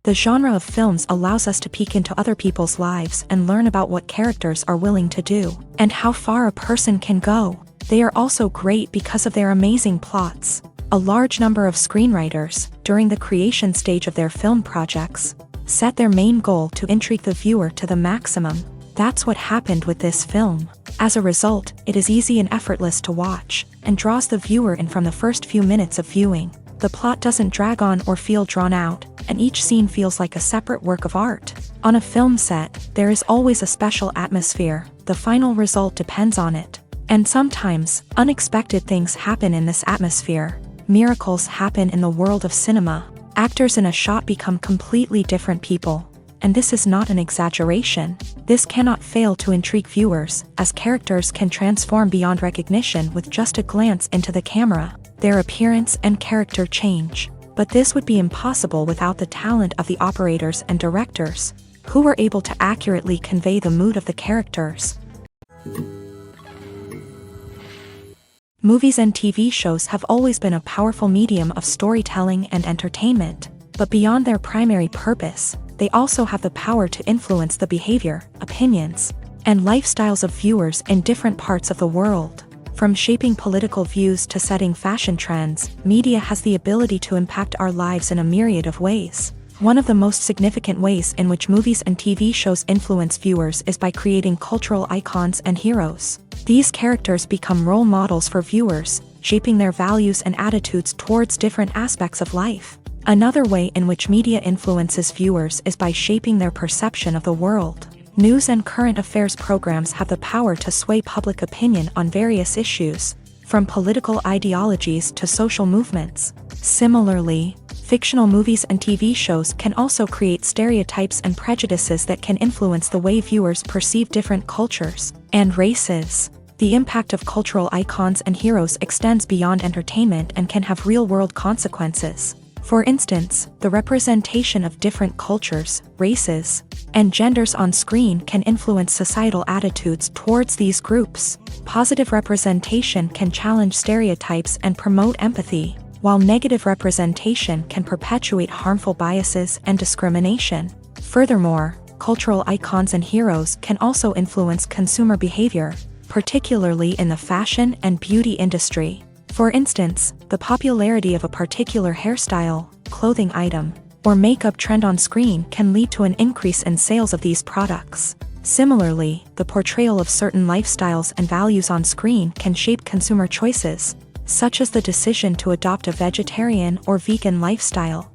The genre of films allows us to peek into other people's lives and learn about what characters are willing to do, and how far a person can go. They are also great because of their amazing plots. A large number of screenwriters, during the creation stage of their film projects, set their main goal to intrigue the viewer to the maximum. That's what happened with this film. As a result, it is easy and effortless to watch, and draws the viewer in from the first few minutes of viewing. The plot doesn't drag on or feel drawn out, and each scene feels like a separate work of art. On a film set, there is always a special atmosphere. The final result depends on it. And sometimes, unexpected things happen in this atmosphere. Miracles happen in the world of cinema. Actors in a shot become completely different people. And this is not an exaggeration. This cannot fail to intrigue viewers, as characters can transform beyond recognition with just a glance into the camera. Their appearance and character change. But this would be impossible without the talent of the operators and directors, who were able to accurately convey the mood of the characters. Movies and TV shows have always been a powerful medium of storytelling and entertainment, but beyond their primary purpose, they also have the power to influence the behavior, opinions, and lifestyles of viewers in different parts of the world. From shaping political views to setting fashion trends, media has the ability to impact our lives in a myriad of ways. One of the most significant ways in which movies and TV shows influence viewers is by creating cultural icons and heroes. These characters become role models for viewers, shaping their values and attitudes towards different aspects of life. Another way in which media influences viewers is by shaping their perception of the world. News and current affairs programs have the power to sway public opinion on various issues, from political ideologies to social movements. Similarly, fictional movies and TV shows can also create stereotypes and prejudices that can influence the way viewers perceive different cultures and races. The impact of cultural icons and heroes extends beyond entertainment and can have real-world consequences. For instance, the representation of different cultures, races, and genders on screen can influence societal attitudes towards these groups. Positive representation can challenge stereotypes and promote empathy, while negative representation can perpetuate harmful biases and discrimination. Furthermore, cultural icons and heroes can also influence consumer behavior, particularly in the fashion and beauty industry. For instance, the popularity of a particular hairstyle, clothing item, or makeup trend on screen can lead to an increase in sales of these products. Similarly, the portrayal of certain lifestyles and values on screen can shape consumer choices, such as the decision to adopt a vegetarian or vegan lifestyle.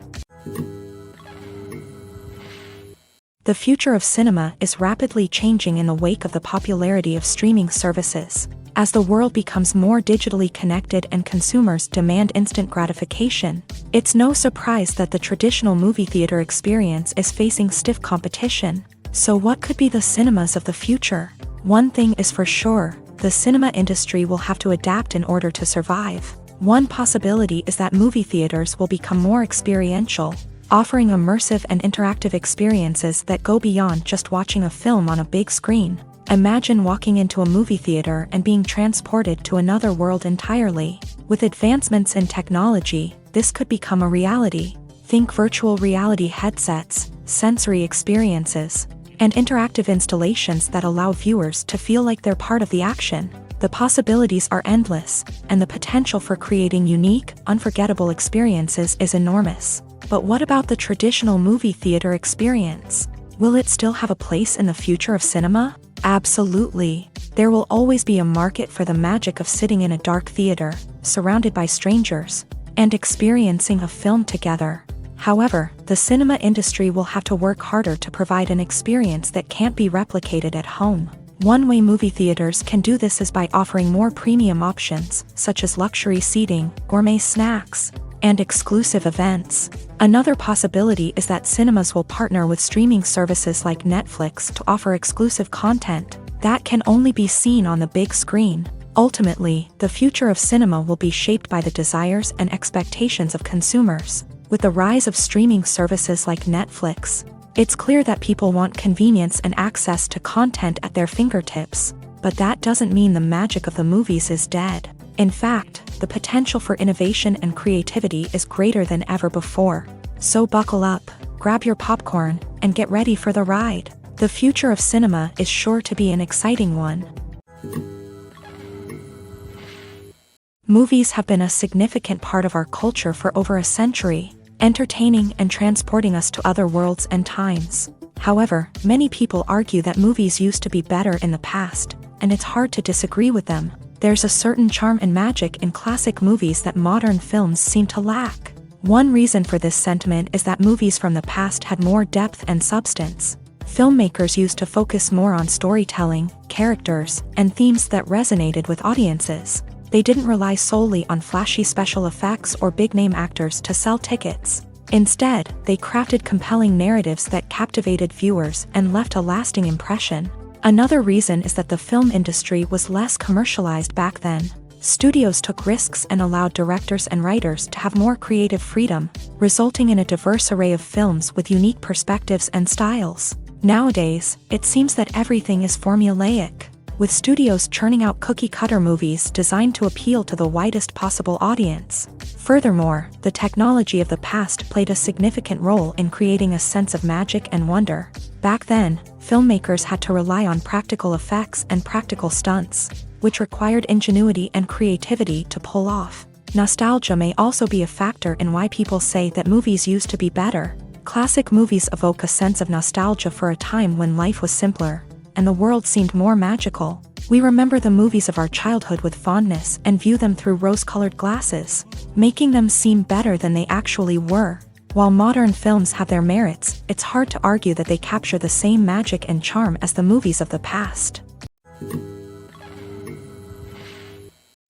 The future of cinema is rapidly changing in the wake of the popularity of streaming services. As the world becomes more digitally connected and consumers demand instant gratification, it's no surprise that the traditional movie theater experience is facing stiff competition. So what could be the cinemas of the future? One thing is for sure, the cinema industry will have to adapt in order to survive. One possibility is that movie theaters will become more experiential, offering immersive and interactive experiences that go beyond just watching a film on a big screen. Imagine walking into a movie theater and being transported to another world entirely. With advancements in technology, this could become a reality. Think virtual reality headsets, sensory experiences, and interactive installations that allow viewers to feel like they're part of the action. The possibilities are endless, and the potential for creating unique, unforgettable experiences is enormous. But what about the traditional movie theater experience? Will it still have a place in the future of cinema? Absolutely. There will always be a market for the magic of sitting in a dark theater, surrounded by strangers, and experiencing a film together. However, the cinema industry will have to work harder to provide an experience that can't be replicated at home. One way movie theaters can do this is by offering more premium options, such as luxury seating, gourmet snacks, and exclusive events. Another possibility is that cinemas will partner with streaming services like Netflix to offer exclusive content that can only be seen on the big screen. Ultimately, the future of cinema will be shaped by the desires and expectations of consumers. With the rise of streaming services like Netflix, it's clear that people want convenience and access to content at their fingertips. But that doesn't mean the magic of the movies is dead. In fact, the potential for innovation and creativity is greater than ever before. So buckle up, grab your popcorn, and get ready for the ride. The future of cinema is sure to be an exciting one. Movies have been a significant part of our culture for over a century, entertaining and transporting us to other worlds and times. However, many people argue that movies used to be better in the past, and it's hard to disagree with them. There's a certain charm and magic in classic movies that modern films seem to lack. One reason for this sentiment is that movies from the past had more depth and substance. Filmmakers used to focus more on storytelling, characters, and themes that resonated with audiences. They didn't rely solely on flashy special effects or big-name actors to sell tickets. Instead, they crafted compelling narratives that captivated viewers and left a lasting impression. Another reason is that the film industry was less commercialized back then. Studios took risks and allowed directors and writers to have more creative freedom, resulting in a diverse array of films with unique perspectives and styles. Nowadays, it seems that everything is formulaic, with studios churning out cookie-cutter movies designed to appeal to the widest possible audience. Furthermore, the technology of the past played a significant role in creating a sense of magic and wonder. Back then, filmmakers had to rely on practical effects and practical stunts, which required ingenuity and creativity to pull off. Nostalgia may also be a factor in why people say that movies used to be better. Classic movies evoke a sense of nostalgia for a time when life was simpler, and the world seemed more magical. We remember the movies of our childhood with fondness and view them through rose-colored glasses, making them seem better than they actually were. While modern films have their merits, it's hard to argue that they capture the same magic and charm as the movies of the past.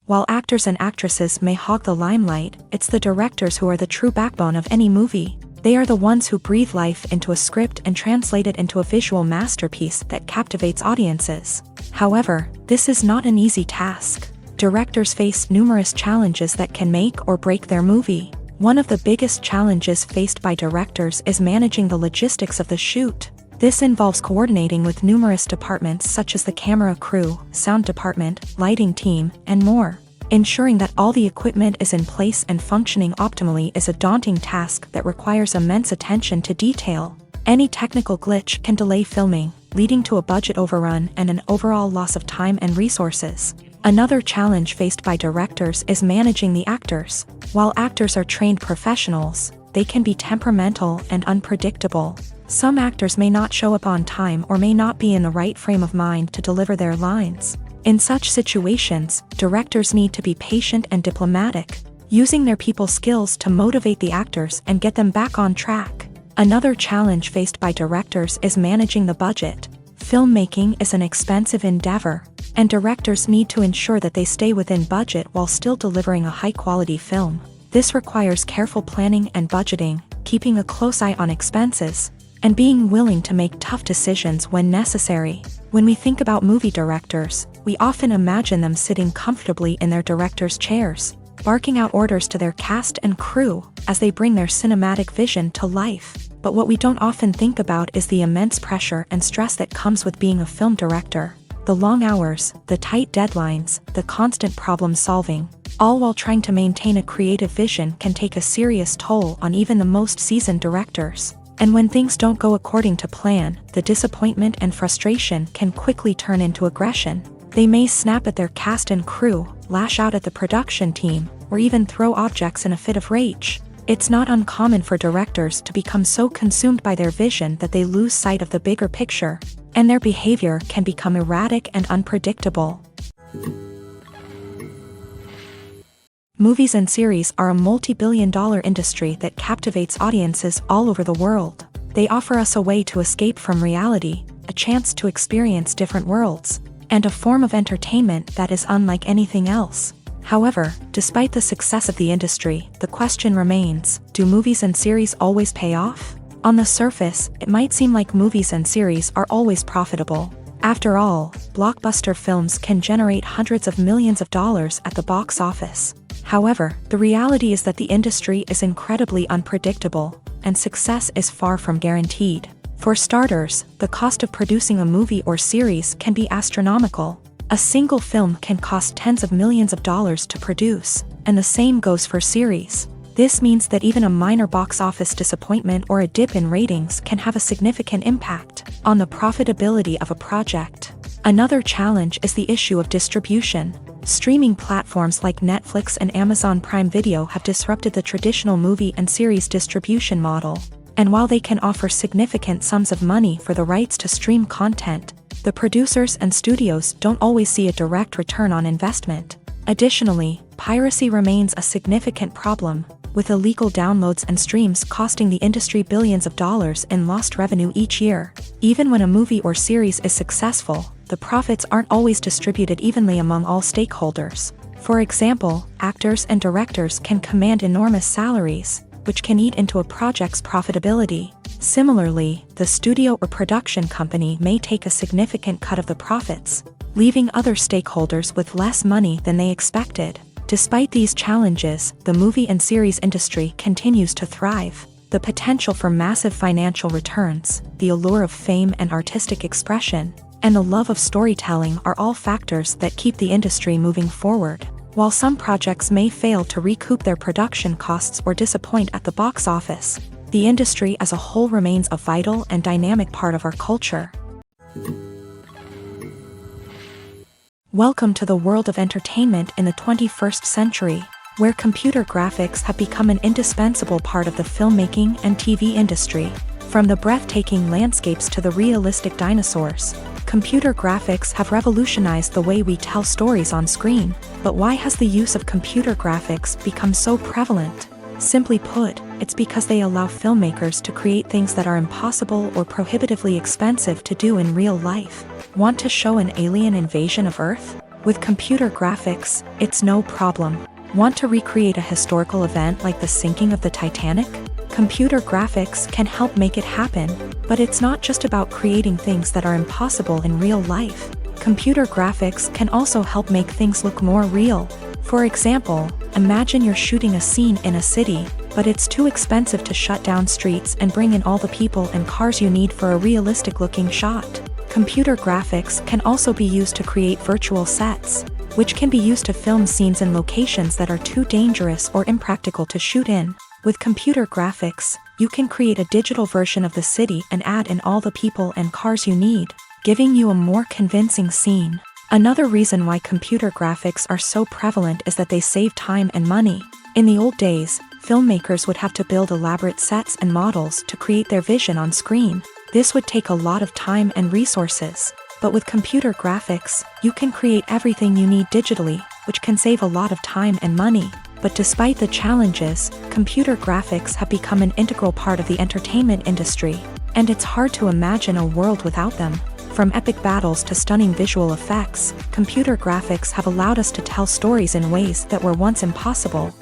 While actors and actresses may hog the limelight, it's the directors who are the true backbone of any movie. They are the ones who breathe life into a script and translate it into a visual masterpiece that captivates audiences. However, this is not an easy task. Directors face numerous challenges that can make or break their movie. One of the biggest challenges faced by directors is managing the logistics of the shoot. This involves coordinating with numerous departments such as the camera crew, sound department, lighting team, and more. Ensuring that all the equipment is in place and functioning optimally is a daunting task that requires immense attention to detail. Any technical glitch can delay filming, leading to a budget overrun and an overall loss of time and resources. Another challenge faced by directors is managing the actors. While actors are trained professionals, they can be temperamental and unpredictable. Some actors may not show up on time or may not be in the right frame of mind to deliver their lines. In such situations, directors need to be patient and diplomatic, using their people skills to motivate the actors and get them back on track. Another challenge faced by directors is managing the budget. Filmmaking is an expensive endeavor, and directors need to ensure that they stay within budget while still delivering a high-quality film. This requires careful planning and budgeting, keeping a close eye on expenses, and being willing to make tough decisions when necessary. When we think about movie directors, we often imagine them sitting comfortably in their director's chairs, barking out orders to their cast and crew as they bring their cinematic vision to life. But what we don't often think about is the immense pressure and stress that comes with being a film director. The long hours, the tight deadlines, the constant problem solving, all while trying to maintain a creative vision can take a serious toll on even the most seasoned directors. And when things don't go according to plan, the disappointment and frustration can quickly turn into aggression. They may snap at their cast and crew, lash out at the production team, or even throw objects in a fit of rage. It's not uncommon for directors to become so consumed by their vision that they lose sight of the bigger picture, and their behavior can become erratic and unpredictable. Movies and series are a multi-billion-dollar industry that captivates audiences all over the world. They offer us a way to escape from reality, a chance to experience different worlds, and a form of entertainment that is unlike anything else. However, despite the success of the industry, the question remains, do movies and series always pay off? On the surface, it might seem like movies and series are always profitable. After all, blockbuster films can generate hundreds of millions of dollars at the box office. However, the reality is that the industry is incredibly unpredictable, and success is far from guaranteed. For starters, the cost of producing a movie or series can be astronomical. A single film can cost tens of millions of dollars to produce, and the same goes for series. This means that even a minor box office disappointment or a dip in ratings can have a significant impact on the profitability of a project. Another challenge is the issue of distribution. Streaming platforms like Netflix and Amazon Prime Video have disrupted the traditional movie and series distribution model. And while they can offer significant sums of money for the rights to stream content, the producers and studios don't always see a direct return on investment. Additionally, piracy remains a significant problem, with illegal downloads and streams costing the industry billions of dollars in lost revenue each year. Even when a movie or series is successful, the profits aren't always distributed evenly among all stakeholders. For example, actors and directors can command enormous salaries, which can eat into a project's profitability. Similarly, the studio or production company may take a significant cut of the profits, leaving other stakeholders with less money than they expected. Despite these challenges, the movie and series industry continues to thrive. The potential for massive financial returns, the allure of fame and artistic expression, and the love of storytelling are all factors that keep the industry moving forward. While some projects may fail to recoup their production costs or disappoint at the box office, the industry as a whole remains a vital and dynamic part of our culture. Welcome to the world of entertainment in the 21st century, where computer graphics have become an indispensable part of the filmmaking and TV industry. From the breathtaking landscapes to the realistic dinosaurs, computer graphics have revolutionized the way we tell stories on screen. But why has the use of computer graphics become so prevalent? Simply put, it's because they allow filmmakers to create things that are impossible or prohibitively expensive to do in real life. Want to show an alien invasion of Earth? With computer graphics, it's no problem. Want to recreate a historical event like the sinking of the Titanic? Computer graphics can help make it happen, but it's not just about creating things that are impossible in real life. Computer graphics can also help make things look more real. For example, imagine you're shooting a scene in a city, but it's too expensive to shut down streets and bring in all the people and cars you need for a realistic-looking shot. Computer graphics can also be used to create virtual sets, which can be used to film scenes in locations that are too dangerous or impractical to shoot in. With computer graphics, you can create a digital version of the city and add in all the people and cars you need, giving you a more convincing scene. Another reason why computer graphics are so prevalent is that they save time and money. In the old days, filmmakers would have to build elaborate sets and models to create their vision on screen. This would take a lot of time and resources. But with computer graphics, you can create everything you need digitally, which can save a lot of time and money. But despite the challenges, computer graphics have become an integral part of the entertainment industry, and it's hard to imagine a world without them. From epic battles to stunning visual effects, computer graphics have allowed us to tell stories in ways that were once impossible.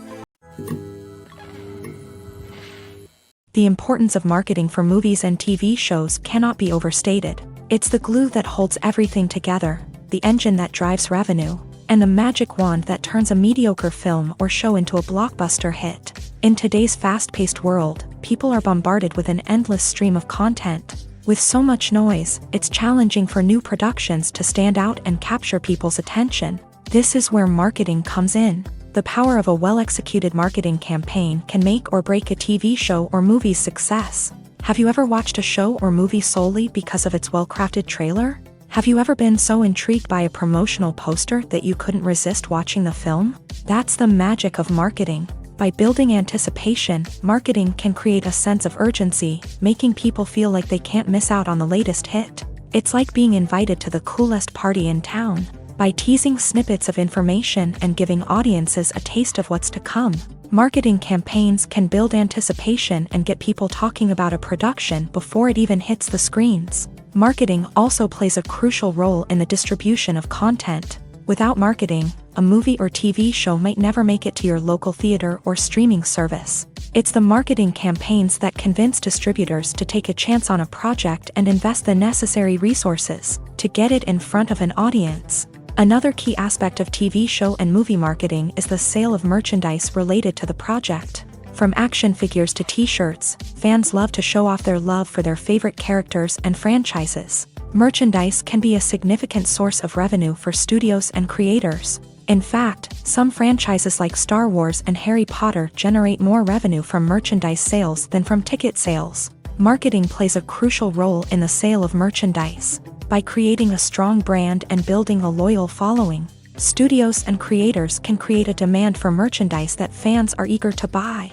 The importance of marketing for movies and TV shows cannot be overstated. It's the glue that holds everything together, the engine that drives revenue, and the magic wand that turns a mediocre film or show into a blockbuster hit. In today's fast-paced world, people are bombarded with an endless stream of content. With so much noise, it's challenging for new productions to stand out and capture people's attention. This is where marketing comes in. The power of a well-executed marketing campaign can make or break a TV show or movie's success. Have you ever watched a show or movie solely because of its well-crafted trailer? Have you ever been so intrigued by a promotional poster that you couldn't resist watching the film? That's the magic of marketing. By building anticipation, marketing can create a sense of urgency, making people feel like they can't miss out on the latest hit. It's like being invited to the coolest party in town. By teasing snippets of information and giving audiences a taste of what's to come, marketing campaigns can build anticipation and get people talking about a production before it even hits the screens. Marketing also plays a crucial role in the distribution of content. Without marketing, a movie or TV show might never make it to your local theater or streaming service. It's the marketing campaigns that convince distributors to take a chance on a project and invest the necessary resources to get it in front of an audience. Another key aspect of TV show and movie marketing is the sale of merchandise related to the project. From action figures to t-shirts, fans love to show off their love for their favorite characters and franchises. Merchandise can be a significant source of revenue for studios and creators. In fact, some franchises like Star Wars and Harry Potter generate more revenue from merchandise sales than from ticket sales. Marketing plays a crucial role in the sale of merchandise. By creating a strong brand and building a loyal following, studios and creators can create a demand for merchandise that fans are eager to buy.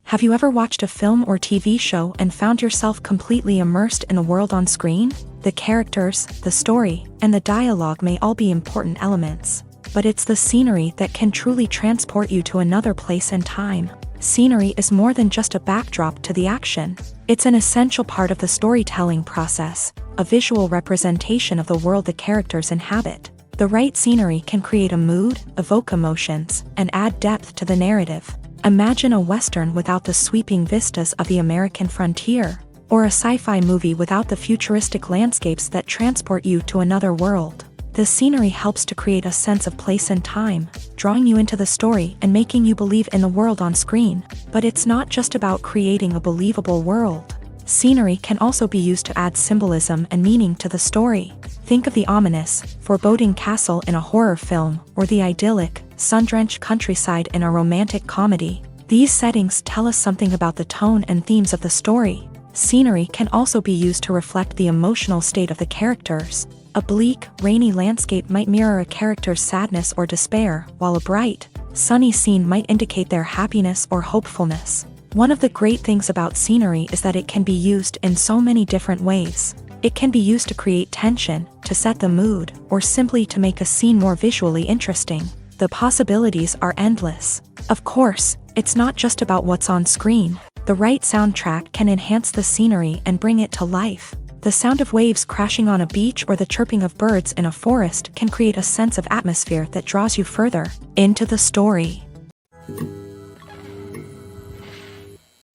Have you ever watched a film or TV show and found yourself completely immersed in the world on screen? The characters, the story, and the dialogue may all be important elements, but it's the scenery that can truly transport you to another place and time. Scenery is more than just a backdrop to the action. It's an essential part of the storytelling process, a visual representation of the world the characters inhabit. The right scenery can create a mood, evoke emotions, and add depth to the narrative. Imagine a Western without the sweeping vistas of the American frontier, or a sci-fi movie without the futuristic landscapes that transport you to another world. The scenery helps to create a sense of place and time, drawing you into the story and making you believe in the world on screen. But it's not just about creating a believable world. Scenery can also be used to add symbolism and meaning to the story. Think of the ominous, foreboding castle in a horror film, or the idyllic, sun-drenched countryside in a romantic comedy. These settings tell us something about the tone and themes of the story. Scenery can also be used to reflect the emotional state of the characters. A bleak, rainy landscape might mirror a character's sadness or despair, while a bright, sunny scene might indicate their happiness or hopefulness. One of the great things about scenery is that it can be used in so many different ways. It can be used to create tension, to set the mood, or simply to make a scene more visually interesting. The possibilities are endless. Of course, it's not just about what's on screen. The right soundtrack can enhance the scenery and bring it to life. The sound of waves crashing on a beach or the chirping of birds in a forest can create a sense of atmosphere that draws you further into the story.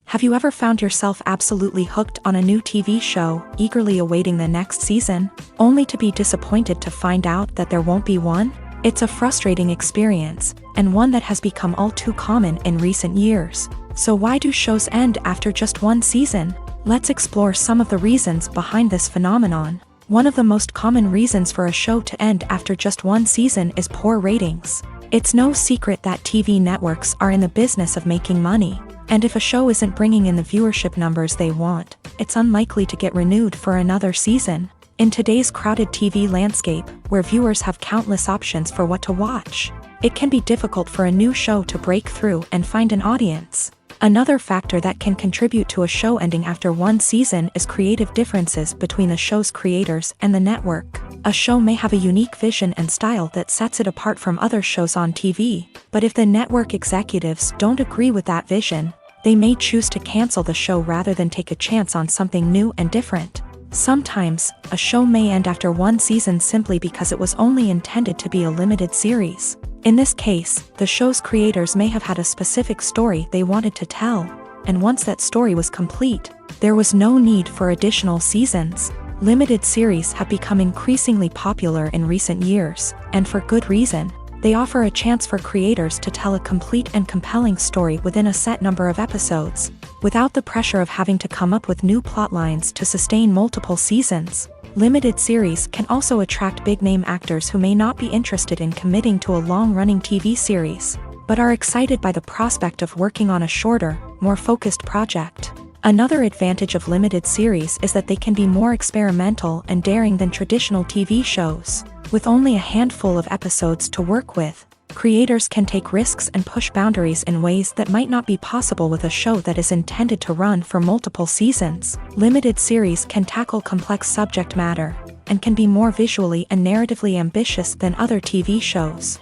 Have you ever found yourself absolutely hooked on a new TV show, eagerly awaiting the next season, only to be disappointed to find out that there won't be one? It's a frustrating experience, and one that has become all too common in recent years. So why do shows end after just one season? Let's explore some of the reasons behind this phenomenon. One of the most common reasons for a show to end after just one season is poor ratings. It's no secret that TV networks are in the business of making money, and if a show isn't bringing in the viewership numbers they want, it's unlikely to get renewed for another season. In today's crowded TV landscape, where viewers have countless options for what to watch, it can be difficult for a new show to break through and find an audience. Another factor that can contribute to a show ending after one season is creative differences between the show's creators and the network. A show may have a unique vision and style that sets it apart from other shows on TV, but if the network executives don't agree with that vision, they may choose to cancel the show rather than take a chance on something new and different. Sometimes, a show may end after one season simply because it was only intended to be a limited series. In this case, the show's creators may have had a specific story they wanted to tell, and once that story was complete, there was no need for additional seasons. Limited series have become increasingly popular in recent years, and for good reason. They offer a chance for creators to tell a complete and compelling story within a set number of episodes, without the pressure of having to come up with new plot lines to sustain multiple seasons. Limited series can also attract big-name actors who may not be interested in committing to a long-running TV series, but are excited by the prospect of working on a shorter, more focused project. Another advantage of limited series is that they can be more experimental and daring than traditional TV shows. With only a handful of episodes to work with, creators can take risks and push boundaries in ways that might not be possible with a show that is intended to run for multiple seasons. Limited series can tackle complex subject matter, and can be more visually and narratively ambitious than other TV shows.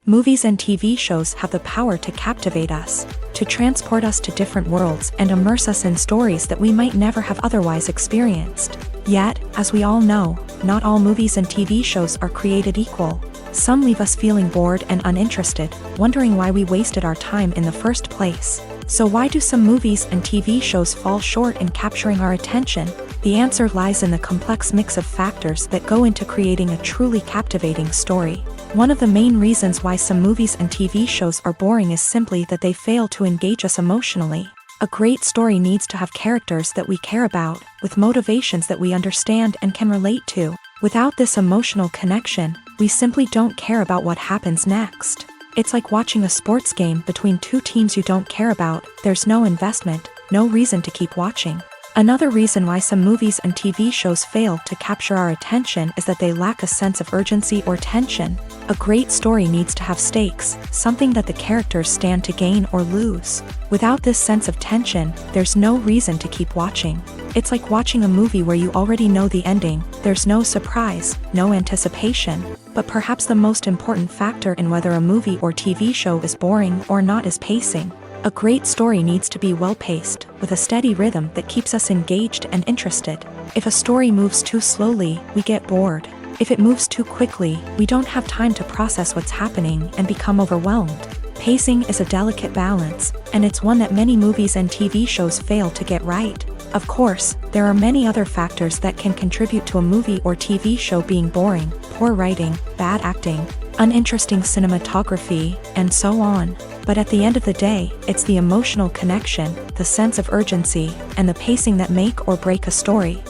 Movies and TV shows have the power to captivate us, to transport us to different worlds and immerse us in stories that we might never have otherwise experienced. Yet, as we all know, not all movies and TV shows are created equal. Some leave us feeling bored and uninterested, wondering why we wasted our time in the first place. So why do some movies and TV shows fall short in capturing our attention? The answer lies in the complex mix of factors that go into creating a truly captivating story. One of the main reasons why some movies and TV shows are boring is simply that they fail to engage us emotionally. A great story needs to have characters that we care about, with motivations that we understand and can relate to. Without this emotional connection, we simply don't care about what happens next. It's like watching a sports game between two teams you don't care about. There's no investment, no reason to keep watching. Another reason why some movies and TV shows fail to capture our attention is that they lack a sense of urgency or tension. A great story needs to have stakes, something that the characters stand to gain or lose. Without this sense of tension, there's no reason to keep watching. It's like watching a movie where you already know the ending. There's no surprise, no anticipation. But perhaps the most important factor in whether a movie or TV show is boring or not is pacing. A great story needs to be well-paced, with a steady rhythm that keeps us engaged and interested. If a story moves too slowly, we get bored. If it moves too quickly, we don't have time to process what's happening and become overwhelmed. Pacing is a delicate balance, and it's one that many movies and TV shows fail to get right. Of course, there are many other factors that can contribute to a movie or TV show being boring: poor writing, bad acting, uninteresting cinematography, and so on. But at the end of the day, it's the emotional connection, the sense of urgency, and the pacing that make or break a story.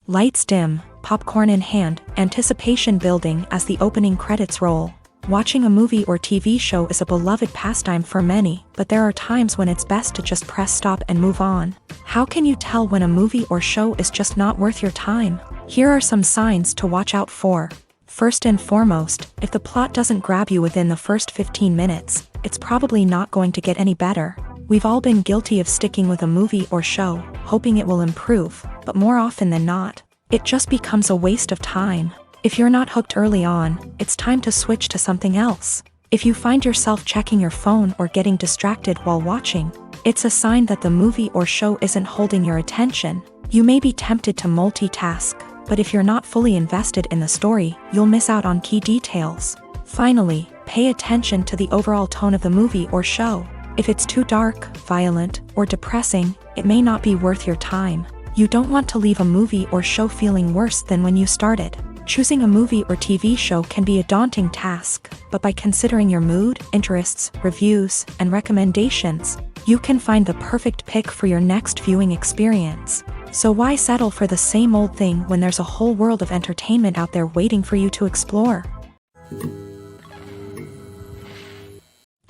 Lights dim, popcorn in hand, anticipation building as the opening credits roll. Watching a movie or TV show is a beloved pastime for many, but there are times when it's best to just press stop and move on. How can you tell when a movie or show is just not worth your time? Here are some signs to watch out for. First and foremost, if the plot doesn't grab you within the first 15 minutes, it's probably not going to get any better. We've all been guilty of sticking with a movie or show, hoping it will improve, but more often than not, it just becomes a waste of time. If you're not hooked early on, it's time to switch to something else. If you find yourself checking your phone or getting distracted while watching, it's a sign that the movie or show isn't holding your attention. You may be tempted to multitask, but if you're not fully invested in the story, you'll miss out on key details. Finally, pay attention to the overall tone of the movie or show. If it's too dark, violent, or depressing, it may not be worth your time. You don't want to leave a movie or show feeling worse than when you started. Choosing a movie or TV show can be a daunting task, but by considering your mood, interests, reviews, and recommendations, you can find the perfect pick for your next viewing experience. So why settle for the same old thing when there's a whole world of entertainment out there waiting for you to explore?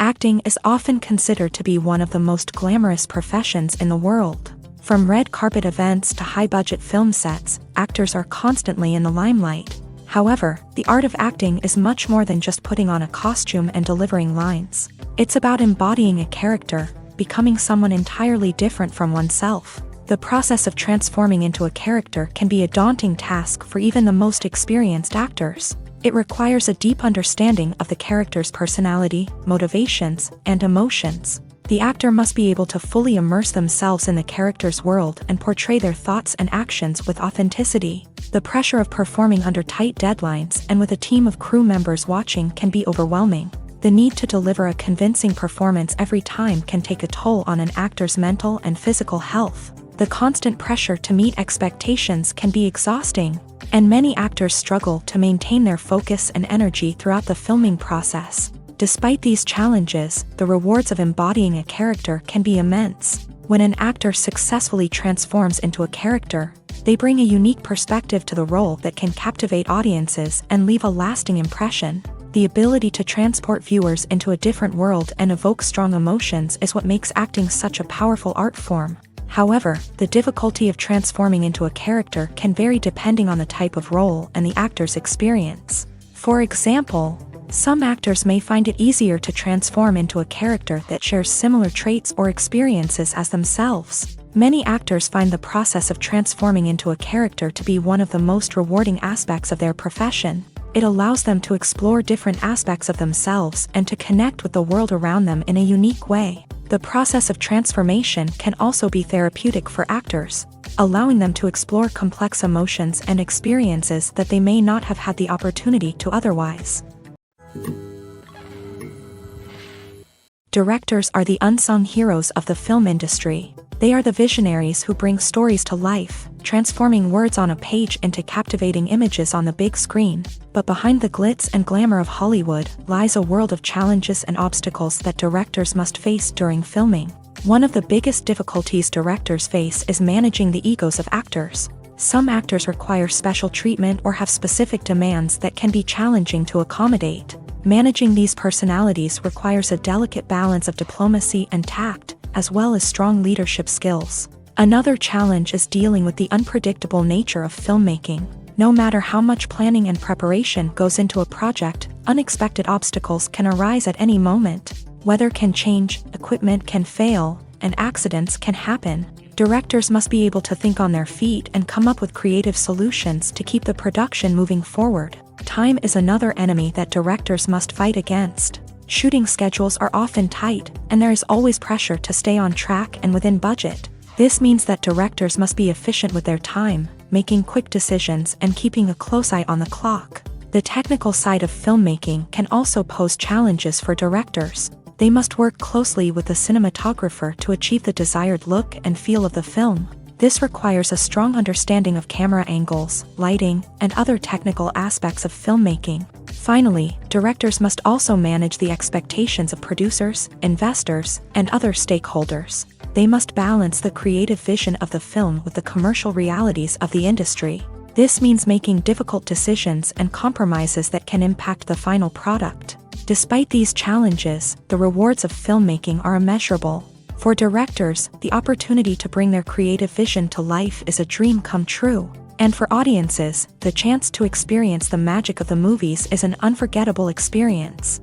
Acting is often considered to be one of the most glamorous professions in the world. From red carpet events to high-budget film sets, actors are constantly in the limelight. However, the art of acting is much more than just putting on a costume and delivering lines. It's about embodying a character, becoming someone entirely different from oneself. The process of transforming into a character can be a daunting task for even the most experienced actors. It requires a deep understanding of the character's personality, motivations, and emotions. The actor must be able to fully immerse themselves in the character's world and portray their thoughts and actions with authenticity. The pressure of performing under tight deadlines and with a team of crew members watching can be overwhelming. The need to deliver a convincing performance every time can take a toll on an actor's mental and physical health. The constant pressure to meet expectations can be exhausting, and many actors struggle to maintain their focus and energy throughout the filming process. Despite these challenges, the rewards of embodying a character can be immense. When an actor successfully transforms into a character, they bring a unique perspective to the role that can captivate audiences and leave a lasting impression. The ability to transport viewers into a different world and evoke strong emotions is what makes acting such a powerful art form. However, the difficulty of transforming into a character can vary depending on the type of role and the actor's experience. For example, some actors may find it easier to transform into a character that shares similar traits or experiences as themselves. Many actors find the process of transforming into a character to be one of the most rewarding aspects of their profession. It allows them to explore different aspects of themselves and to connect with the world around them in a unique way. The process of transformation can also be therapeutic for actors, allowing them to explore complex emotions and experiences that they may not have had the opportunity to otherwise. Directors are the unsung heroes of the film industry. They are the visionaries who bring stories to life, transforming words on a page into captivating images on the big screen. But behind the glitz and glamour of Hollywood lies a world of challenges and obstacles that directors must face during filming. One of the biggest difficulties directors face is managing the egos of actors. Some actors require special treatment or have specific demands that can be challenging to accommodate. Managing these personalities requires a delicate balance of diplomacy and tact, as well as strong leadership skills. Another challenge is dealing with the unpredictable nature of filmmaking. No matter how much planning and preparation goes into a project, unexpected obstacles can arise at any moment. Weather can change, equipment can fail, and accidents can happen. Directors must be able to think on their feet and come up with creative solutions to keep the production moving forward. Time is another enemy that directors must fight against. Shooting schedules are often tight, and there is always pressure to stay on track and within budget. This means that directors must be efficient with their time, making quick decisions and keeping a close eye on the clock. The technical side of filmmaking can also pose challenges for directors. They must work closely with the cinematographer to achieve the desired look and feel of the film. This requires a strong understanding of camera angles, lighting, and other technical aspects of filmmaking. Finally, directors must also manage the expectations of producers, investors, and other stakeholders. They must balance the creative vision of the film with the commercial realities of the industry. This means making difficult decisions and compromises that can impact the final product. Despite these challenges, the rewards of filmmaking are immeasurable. For directors, the opportunity to bring their creative vision to life is a dream come true. And for audiences, the chance to experience the magic of the movies is an unforgettable experience.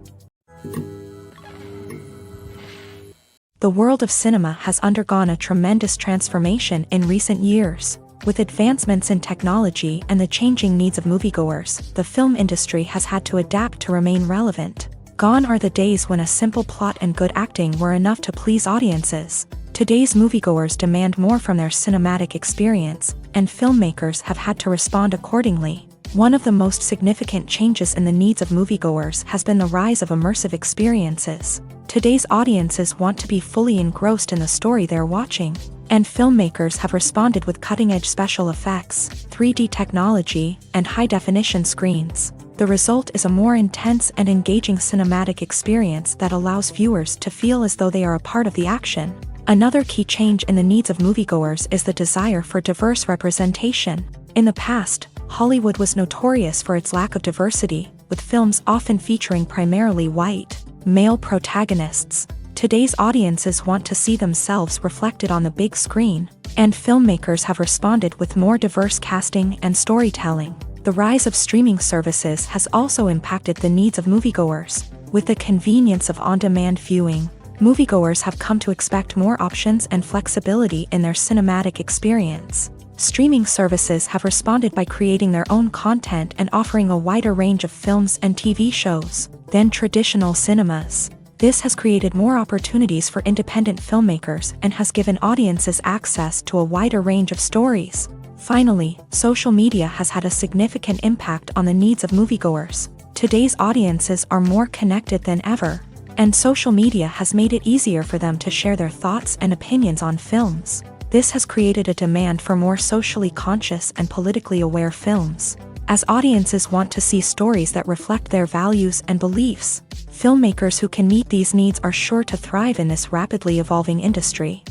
The world of cinema has undergone a tremendous transformation in recent years. With advancements in technology and the changing needs of moviegoers, the film industry has had to adapt to remain relevant. Gone are the days when a simple plot and good acting were enough to please audiences. Today's moviegoers demand more from their cinematic experience, and filmmakers have had to respond accordingly. One of the most significant changes in the needs of moviegoers has been the rise of immersive experiences. Today's audiences want to be fully engrossed in the story they're watching, and filmmakers have responded with cutting-edge special effects, 3D technology, and high-definition screens. The result is a more intense and engaging cinematic experience that allows viewers to feel as though they are a part of the action. Another key change in the needs of moviegoers is the desire for diverse representation. In the past, Hollywood was notorious for its lack of diversity, with films often featuring primarily white, male protagonists. Today's audiences want to see themselves reflected on the big screen, and filmmakers have responded with more diverse casting and storytelling. The rise of streaming services has also impacted the needs of moviegoers. With the convenience of on-demand viewing, moviegoers have come to expect more options and flexibility in their cinematic experience. Streaming services have responded by creating their own content and offering a wider range of films and TV shows than traditional cinemas. This has created more opportunities for independent filmmakers and has given audiences access to a wider range of stories. Finally, social media has had a significant impact on the needs of moviegoers. Today's audiences are more connected than ever, and social media has made it easier for them to share their thoughts and opinions on films. This has created a demand for more socially conscious and politically aware films. As audiences want to see stories that reflect their values and beliefs, filmmakers who can meet these needs are sure to thrive in this rapidly evolving industry.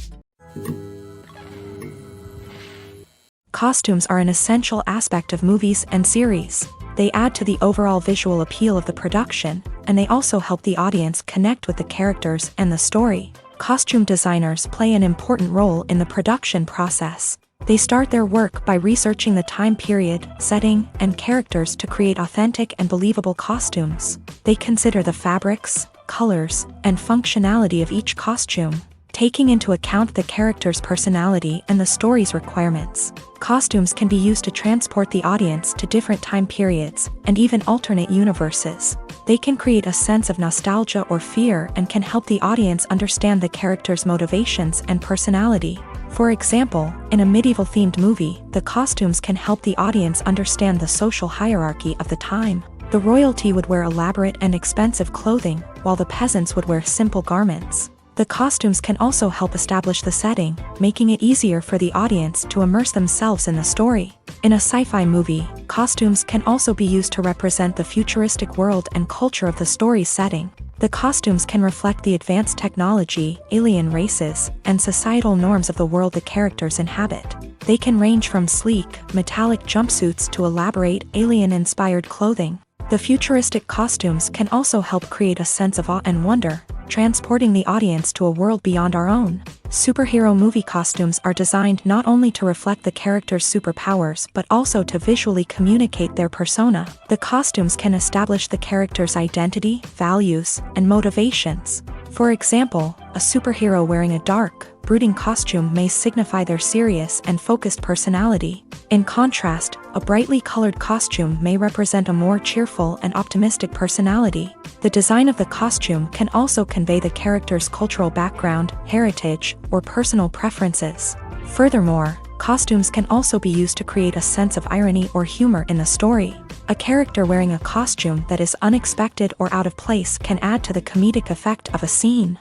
Costumes are an essential aspect of movies and series. They add to the overall visual appeal of the production, and they also help the audience connect with the characters and the story. Costume designers play an important role in the production process. They start their work by researching the time period, setting, and characters to create authentic and believable costumes. They consider the fabrics, colors, and functionality of each costume, taking into account the character's personality and the story's requirements. Costumes can be used to transport the audience to different time periods and even alternate universes. They can create a sense of nostalgia or fear and can help the audience understand the character's motivations and personality. For example, in a medieval-themed movie, the costumes can help the audience understand the social hierarchy of the time. The royalty would wear elaborate and expensive clothing, while the peasants would wear simple garments. The costumes can also help establish the setting, making it easier for the audience to immerse themselves in the story. In a sci-fi movie, costumes can also be used to represent the futuristic world and culture of the story's setting. The costumes can reflect the advanced technology, alien races, and societal norms of the world the characters inhabit. They can range from sleek, metallic jumpsuits to elaborate, alien-inspired clothing. The futuristic costumes can also help create a sense of awe and wonder, transporting the audience to a world beyond our own. Superhero movie costumes are designed not only to reflect the character's superpowers but also to visually communicate their persona. The costumes can establish the character's identity, values, and motivations. For example, a superhero wearing a dark, brooding costume may signify their serious and focused personality. In contrast, a brightly colored costume may represent a more cheerful and optimistic personality. The design of the costume can also convey the character's cultural background, heritage, or personal preferences. Furthermore, costumes can also be used to create a sense of irony or humor in the story. A character wearing a costume that is unexpected or out of place can add to the comedic effect of a scene.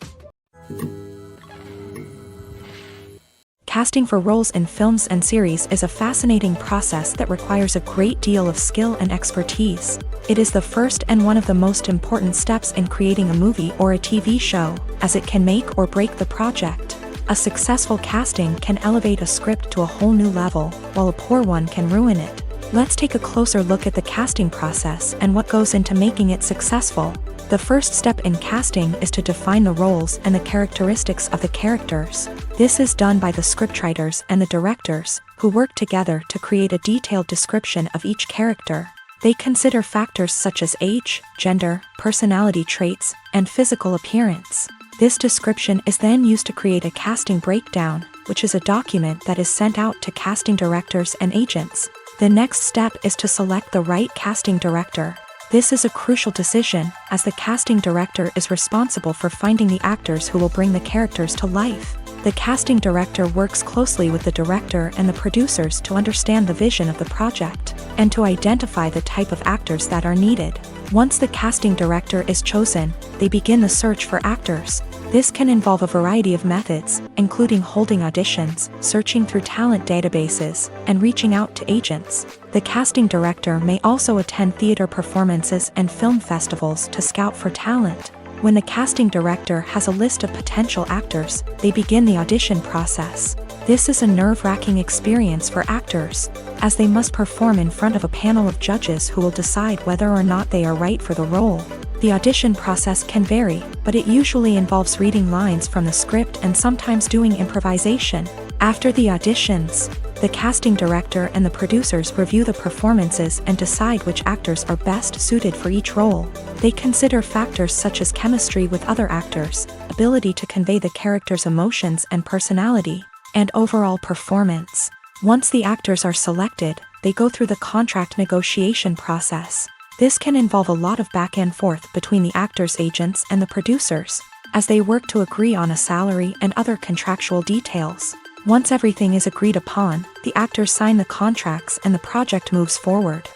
Casting for roles in films and series is a fascinating process that requires a great deal of skill and expertise. It is the first and one of the most important steps in creating a movie or a TV show, as it can make or break the project. A successful casting can elevate a script to a whole new level, while a poor one can ruin it. Let's take a closer look at the casting process and what goes into making it successful. The first step in casting is to define the roles and the characteristics of the characters. This is done by the scriptwriters and the directors, who work together to create a detailed description of each character. They consider factors such as age, gender, personality traits, and physical appearance. This description is then used to create a casting breakdown, which is a document that is sent out to casting directors and agents. The next step is to select the right casting director. This is a crucial decision, as the casting director is responsible for finding the actors who will bring the characters to life. The casting director works closely with the director and the producers to understand the vision of the project, and to identify the type of actors that are needed. Once the casting director is chosen, they begin the search for actors. This can involve a variety of methods, including holding auditions, searching through talent databases, and reaching out to agents. The casting director may also attend theater performances and film festivals to scout for talent. When the casting director has a list of potential actors, they begin the audition process. This is a nerve-wracking experience for actors, as they must perform in front of a panel of judges who will decide whether or not they are right for the role. The audition process can vary, but it usually involves reading lines from the script and sometimes doing improvisation. After the auditions, the casting director and the producers review the performances and decide which actors are best suited for each role. They consider factors such as chemistry with other actors, ability to convey the character's emotions and personality, and overall performance. Once the actors are selected, they go through the contract negotiation process. This can involve a lot of back and forth between the actors' agents and the producers, as they work to agree on a salary and other contractual details. Once everything is agreed upon, the actors sign the contracts and the project moves forward.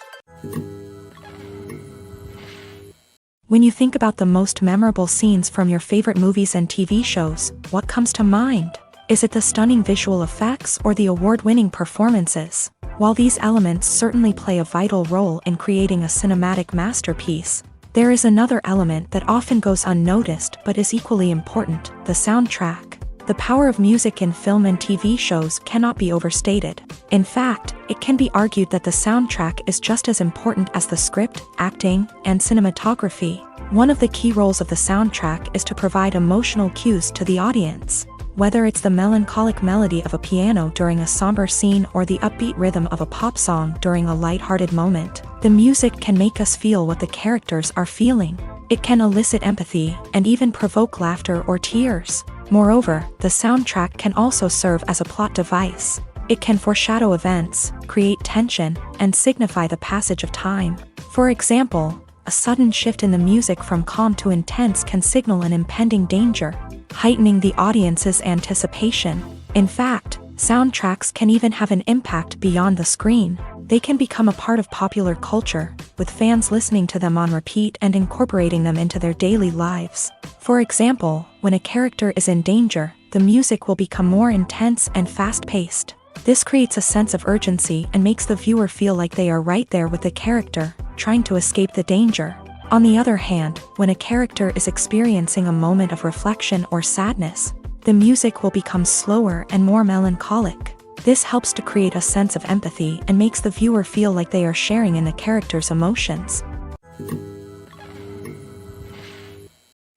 When you think about the most memorable scenes from your favorite movies and TV shows, what comes to mind? Is it the stunning visual effects or the award-winning performances? While these elements certainly play a vital role in creating a cinematic masterpiece, there is another element that often goes unnoticed but is equally important: the soundtrack. The power of music in film and TV shows cannot be overstated. In fact, it can be argued that the soundtrack is just as important as the script, acting, and cinematography. One of the key roles of the soundtrack is to provide emotional cues to the audience. Whether it's the melancholic melody of a piano during a somber scene or the upbeat rhythm of a pop song during a lighthearted moment, the music can make us feel what the characters are feeling. It can elicit empathy and even provoke laughter or tears. Moreover, the soundtrack can also serve as a plot device. It can foreshadow events, create tension, and signify the passage of time. For example, a sudden shift in the music from calm to intense can signal an impending danger, heightening the audience's anticipation. In fact, Soundtracks can even have an impact beyond the screen. They can become a part of popular culture, with fans listening to them on repeat and incorporating them into their daily lives. For example, when a character is in danger, the music will become more intense and fast-paced. This creates a sense of urgency and makes the viewer feel like they are right there with the character, trying to escape the danger. On the other hand, when a character is experiencing a moment of reflection or sadness, the music will become slower and more melancholic. This helps to create a sense of empathy and makes the viewer feel like they are sharing in the character's emotions.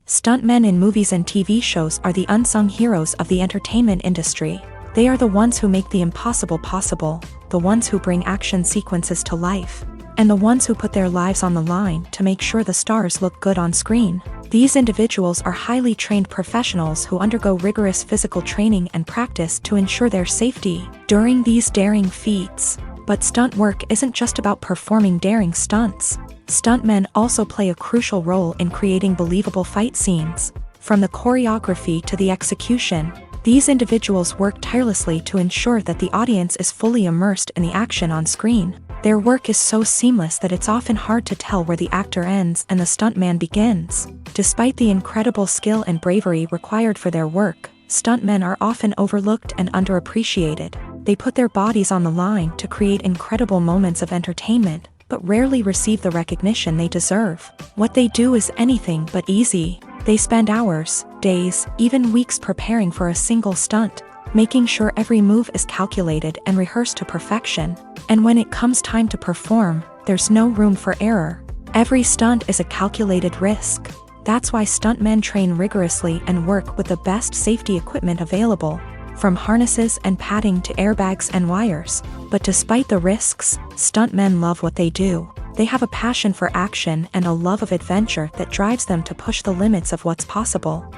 Stuntmen in movies and TV shows are the unsung heroes of the entertainment industry. They are the ones who make the impossible possible, the ones who bring action sequences to life, and the ones who put their lives on the line to make sure the stars look good on screen. These individuals are highly trained professionals who undergo rigorous physical training and practice to ensure their safety during these daring feats. But stunt work isn't just about performing daring stunts. Stuntmen also play a crucial role in creating believable fight scenes. From the choreography to the execution, these individuals work tirelessly to ensure that the audience is fully immersed in the action on screen. Their work is so seamless that it's often hard to tell where the actor ends and the stuntman begins. Despite the incredible skill and bravery required for their work, stuntmen are often overlooked and underappreciated. They put their bodies on the line to create incredible moments of entertainment, but rarely receive the recognition they deserve. What they do is anything but easy. They spend hours, days, even weeks preparing for a single stunt, making sure every move is calculated and rehearsed to perfection. And when it comes time to perform, there's no room for error. Every stunt is a calculated risk. That's why stuntmen train rigorously and work with the best safety equipment available, from harnesses and padding to airbags and wires. But despite the risks, stuntmen love what they do. They have a passion for action and a love of adventure that drives them to push the limits of what's possible.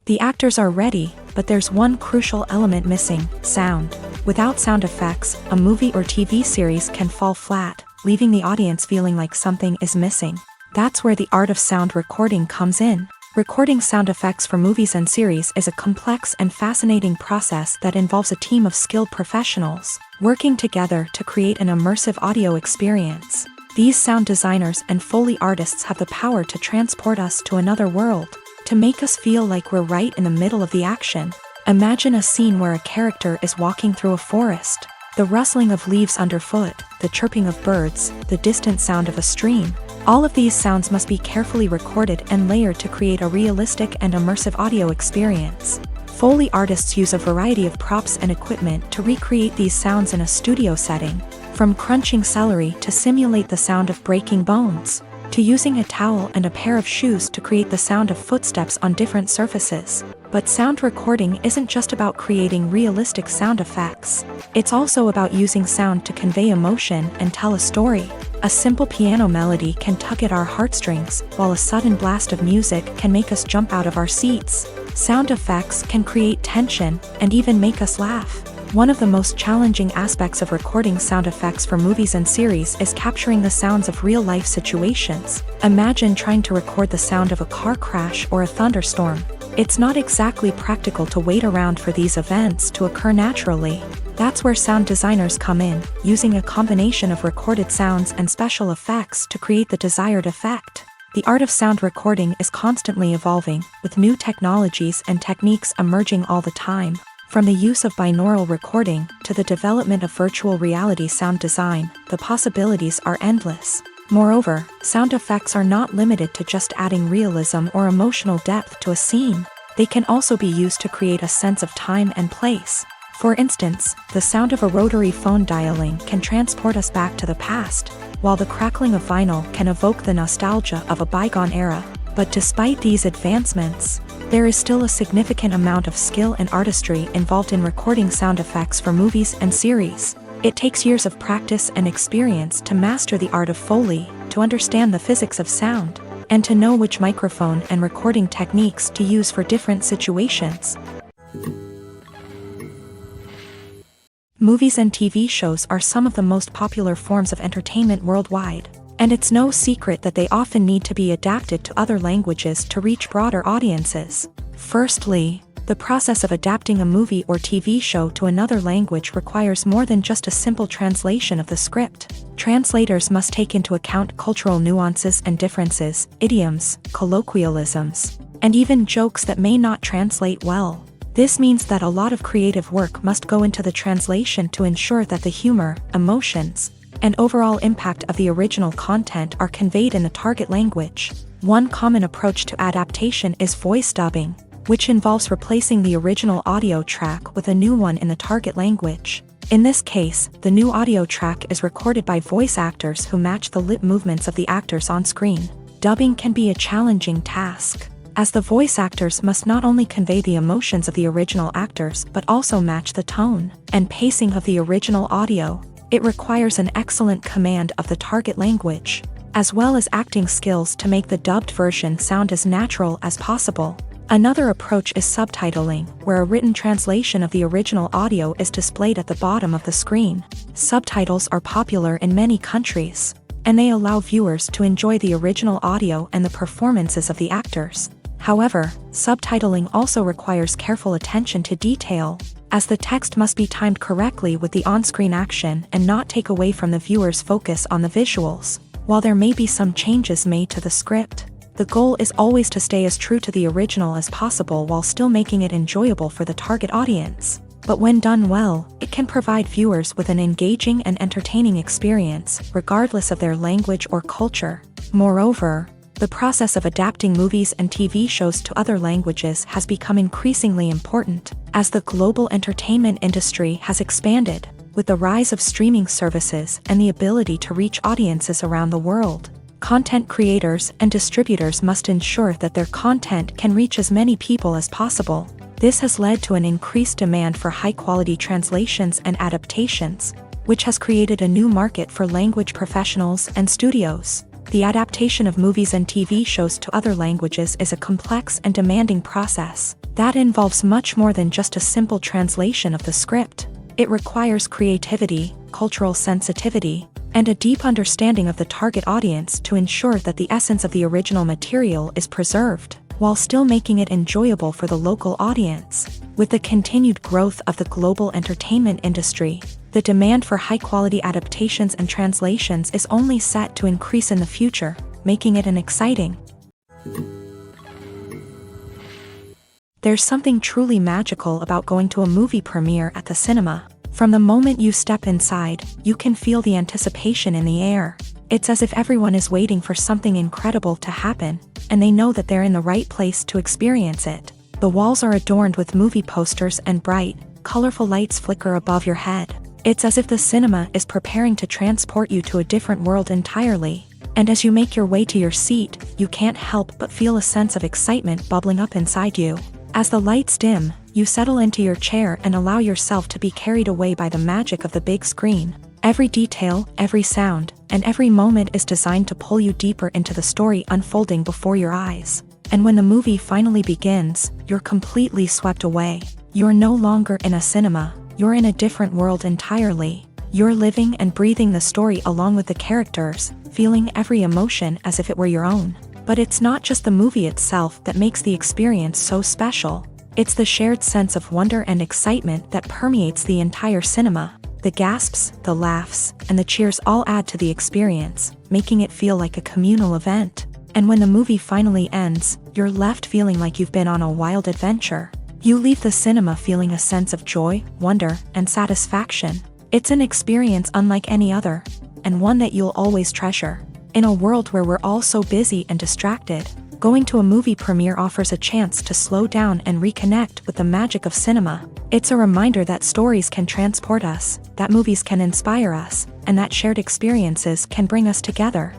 The actors are ready, but there's one crucial element missing: sound. Without sound effects, a movie or TV series can fall flat, leaving the audience feeling like something is missing. That's where the art of sound recording comes in. Recording sound effects for movies and series is a complex and fascinating process that involves a team of skilled professionals working together to create an immersive audio experience. These sound designers and Foley artists have the power to transport us to another world, to make us feel like we're right in the middle of the action. Imagine a scene where a character is walking through a forest. The rustling of leaves underfoot, the chirping of birds, the distant sound of a stream. All of these sounds must be carefully recorded and layered to create a realistic and immersive audio experience. Foley artists use a variety of props and equipment to recreate these sounds in a studio setting, from crunching celery to simulate the sound of breaking bones, to using a towel and a pair of shoes to create the sound of footsteps on different surfaces. But sound recording isn't just about creating realistic sound effects. It's also about using sound to convey emotion and tell a story. A simple piano melody can tug at our heartstrings, while a sudden blast of music can make us jump out of our seats. Sound effects can create tension and even make us laugh. One of the most challenging aspects of recording sound effects for movies and series is capturing the sounds of real-life situations. Imagine trying to record the sound of a car crash or a thunderstorm. It's not exactly practical to wait around for these events to occur naturally. That's where sound designers come in, using a combination of recorded sounds and special effects to create the desired effect. The art of sound recording is constantly evolving, with new technologies and techniques emerging all the time. From the use of binaural recording to the development of virtual reality sound design, the possibilities are endless. Moreover, sound effects are not limited to just adding realism or emotional depth to a scene. They can also be used to create a sense of time and place. For instance, the sound of a rotary phone dialing can transport us back to the past, while the crackling of vinyl can evoke the nostalgia of a bygone era. But despite these advancements, there is still a significant amount of skill and artistry involved in recording sound effects for movies and series. It takes years of practice and experience to master the art of Foley, to understand the physics of sound, and to know which microphone and recording techniques to use for different situations. Movies and TV shows are some of the most popular forms of entertainment worldwide, and it's no secret that they often need to be adapted to other languages to reach broader audiences. Firstly, The process of adapting a movie or TV show to another language requires more than just a simple translation of the script. Translators must take into account cultural nuances and differences, idioms, colloquialisms, and even jokes that may not translate well. This means that a lot of creative work must go into the translation to ensure that the humor, emotions, and overall impact of the original content are conveyed in the target language. One common approach to adaptation is voice dubbing, which involves replacing the original audio track with a new one in the target language. In this case, the new audio track is recorded by voice actors who match the lip movements of the actors on screen. Dubbing can be a challenging task, as the voice actors must not only convey the emotions of the original actors but also match the tone and pacing of the original audio. It requires an excellent command of the target language, as well as acting skills to make the dubbed version sound as natural as possible. Another approach is subtitling, where a written translation of the original audio is displayed at the bottom of the screen. Subtitles are popular in many countries, and they allow viewers to enjoy the original audio and the performances of the actors. However, subtitling also requires careful attention to detail, as the text must be timed correctly with the on-screen action and not take away from the viewer's focus on the visuals. While there may be some changes made to the script, the goal is always to stay as true to the original as possible while still making it enjoyable for the target audience. But when done well, it can provide viewers with an engaging and entertaining experience, regardless of their language or culture. Moreover, the process of adapting movies and TV shows to other languages has become increasingly important, as the global entertainment industry has expanded, with the rise of streaming services and the ability to reach audiences around the world. Content creators and distributors must ensure that their content can reach as many people as possible. This has led to an increased demand for high-quality translations and adaptations, which has created a new market for language professionals and studios. The adaptation of movies and TV shows to other languages is a complex and demanding process that involves much more than just a simple translation of the script. It requires creativity, cultural sensitivity, and a deep understanding of the target audience to ensure that the essence of the original material is preserved, while still making it enjoyable for the local audience. With the continued growth of the global entertainment industry, the demand for high-quality adaptations and translations is only set to increase in the future, making it an exciting. There's something truly magical about going to a movie premiere at the cinema. From the moment you step inside, you can feel the anticipation in the air. It's as if everyone is waiting for something incredible to happen, and they know that they're in the right place to experience it. The walls are adorned with movie posters and bright, colorful lights flicker above your head. It's as if the cinema is preparing to transport you to a different world entirely. And as you make your way to your seat, you can't help but feel a sense of excitement bubbling up inside you. As the lights dim, you settle into your chair and allow yourself to be carried away by the magic of the big screen. Every detail, every sound, and every moment is designed to pull you deeper into the story unfolding before your eyes. And when the movie finally begins, you're completely swept away. You're no longer in a cinema, you're in a different world entirely. You're living and breathing the story along with the characters, feeling every emotion as if it were your own. But it's not just the movie itself that makes the experience so special. It's the shared sense of wonder and excitement that permeates the entire cinema. The gasps, the laughs, and the cheers all add to the experience, making it feel like a communal event. And when the movie finally ends, you're left feeling like you've been on a wild adventure. You leave the cinema feeling a sense of joy, wonder, and satisfaction. It's an experience unlike any other, and one that you'll always treasure. In a world where we're all so busy and distracted, going to a movie premiere offers a chance to slow down and reconnect with the magic of cinema. It's a reminder that stories can transport us, that movies can inspire us, and that shared experiences can bring us together.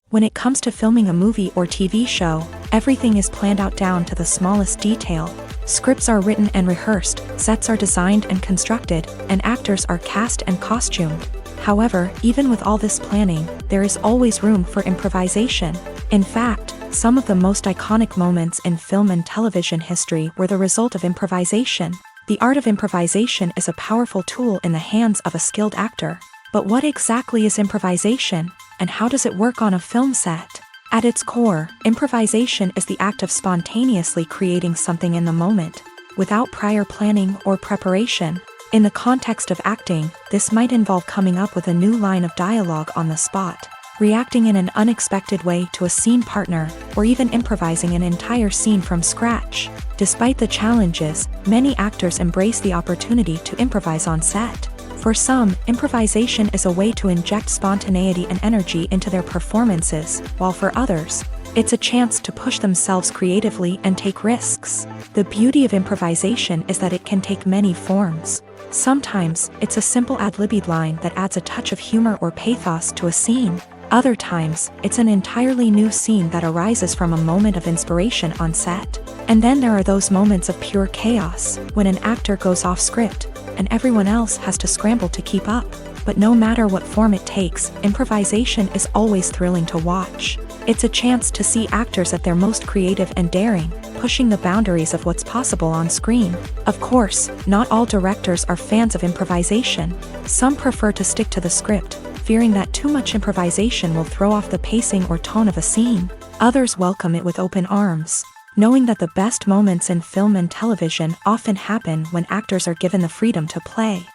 When it comes to filming a movie or TV show, everything is planned out down to the smallest detail. Scripts are written and rehearsed, sets are designed and constructed, and actors are cast and costumed. However, even with all this planning, there is always room for improvisation. In fact, some of the most iconic moments in film and television history were the result of improvisation. The art of improvisation is a powerful tool in the hands of a skilled actor. But what exactly is improvisation, and how does it work on a film set? At its core, improvisation is the act of spontaneously creating something in the moment, without prior planning or preparation. In the context of acting, this might involve coming up with a new line of dialogue on the spot, reacting in an unexpected way to a scene partner, or even improvising an entire scene from scratch. Despite the challenges, many actors embrace the opportunity to improvise on set. For some, improvisation is a way to inject spontaneity and energy into their performances, while for others, it's a chance to push themselves creatively and take risks. The beauty of improvisation is that it can take many forms. Sometimes, it's a simple ad-libbed line that adds a touch of humor or pathos to a scene. Other times, it's an entirely new scene that arises from a moment of inspiration on set. And then there are those moments of pure chaos, when an actor goes off script, and everyone else has to scramble to keep up. But no matter what form it takes, improvisation is always thrilling to watch. It's a chance to see actors at their most creative and daring, pushing the boundaries of what's possible on screen. Of course, not all directors are fans of improvisation. Some prefer to stick to the script, fearing that too much improvisation will throw off the pacing or tone of a scene. Others welcome it with open arms, knowing that the best moments in film and television often happen when actors are given the freedom to play.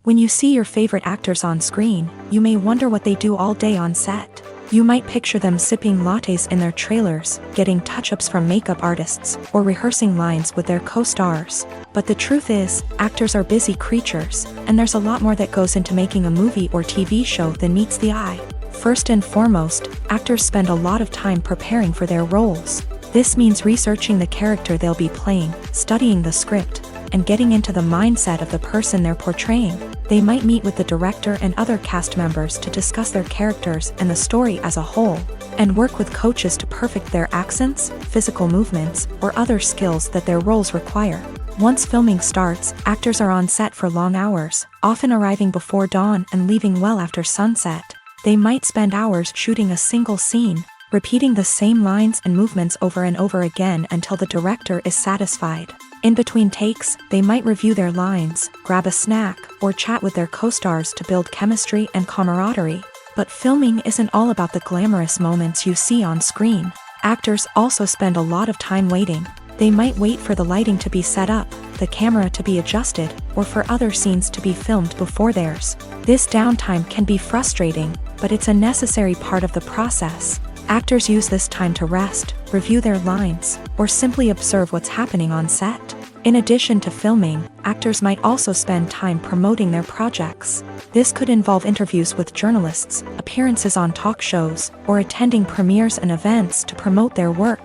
When you see your favorite actors on screen, you may wonder what they do all day on set. You might picture them sipping lattes in their trailers, getting touch-ups from makeup artists, or rehearsing lines with their co-stars. But the truth is, actors are busy creatures, and there's a lot more that goes into making a movie or TV show than meets the eye. First and foremost, actors spend a lot of time preparing for their roles. This means researching the character they'll be playing, studying the script, and getting into the mindset of the person they're portraying. They might meet with the director and other cast members to discuss their characters and the story as a whole, and work with coaches to perfect their accents, physical movements, or other skills that their roles require. Once filming starts, actors are on set for long hours, often arriving before dawn and leaving well after sunset. They might spend hours shooting a single scene, repeating the same lines and movements over and over again until the director is satisfied. In between takes, they might review their lines, grab a snack, or chat with their co-stars to build chemistry and camaraderie. But filming isn't all about the glamorous moments you see on screen. Actors also spend a lot of time waiting. They might wait for the lighting to be set up, the camera to be adjusted, or for other scenes to be filmed before theirs. This downtime can be frustrating, but it's a necessary part of the process. Actors use this time to rest, review their lines, or simply observe what's happening on set. In addition to filming, actors might also spend time promoting their projects. This could involve interviews with journalists, appearances on talk shows, or attending premieres and events to promote their work.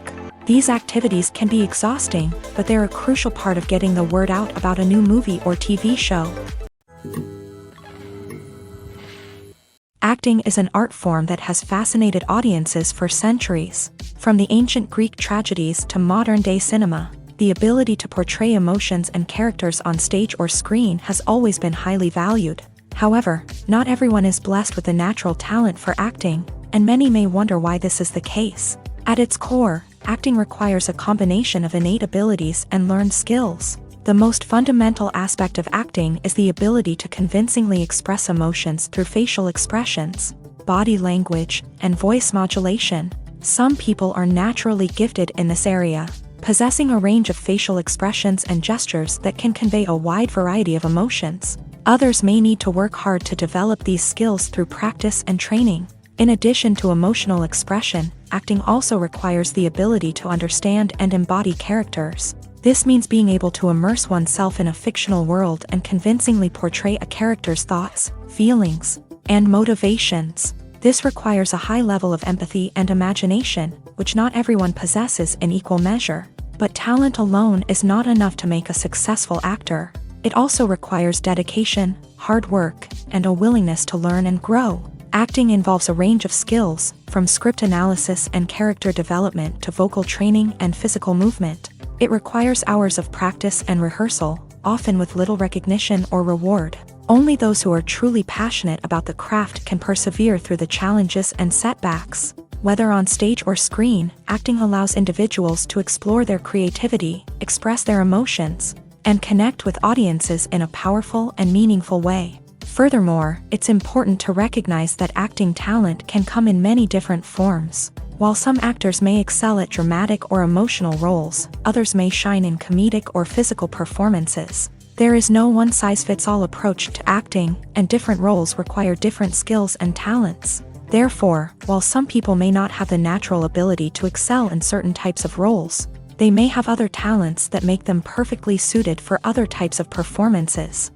These activities can be exhausting, but they're a crucial part of getting the word out about a new movie or TV show. Acting is an art form that has fascinated audiences for centuries. From the ancient Greek tragedies to modern-day cinema, the ability to portray emotions and characters on stage or screen has always been highly valued. However, not everyone is blessed with a natural talent for acting, and many may wonder why this is the case. At its core, acting requires a combination of innate abilities and learned skills. The most fundamental aspect of acting is the ability to convincingly express emotions through facial expressions, body language, and voice modulation. Some people are naturally gifted in this area, possessing a range of facial expressions and gestures that can convey a wide variety of emotions. Others may need to work hard to develop these skills through practice and training. In addition to emotional expression, acting also requires the ability to understand and embody characters. This means being able to immerse oneself in a fictional world and convincingly portray a character's thoughts, feelings, and motivations. This requires a high level of empathy and imagination, which not everyone possesses in equal measure. But talent alone is not enough to make a successful actor. It also requires dedication, hard work, and a willingness to learn and grow. Acting involves a range of skills, from script analysis and character development to vocal training and physical movement. It requires hours of practice and rehearsal, often with little recognition or reward. Only those who are truly passionate about the craft can persevere through the challenges and setbacks. Whether on stage or screen, acting allows individuals to explore their creativity, express their emotions, and connect with audiences in a powerful and meaningful way. Furthermore, it's important to recognize that acting talent can come in many different forms. While some actors may excel at dramatic or emotional roles, others may shine in comedic or physical performances. There is no one-size-fits-all approach to acting, and different roles require different skills and talents. Therefore, while some people may not have the natural ability to excel in certain types of roles, they may have other talents that make them perfectly suited for other types of performances.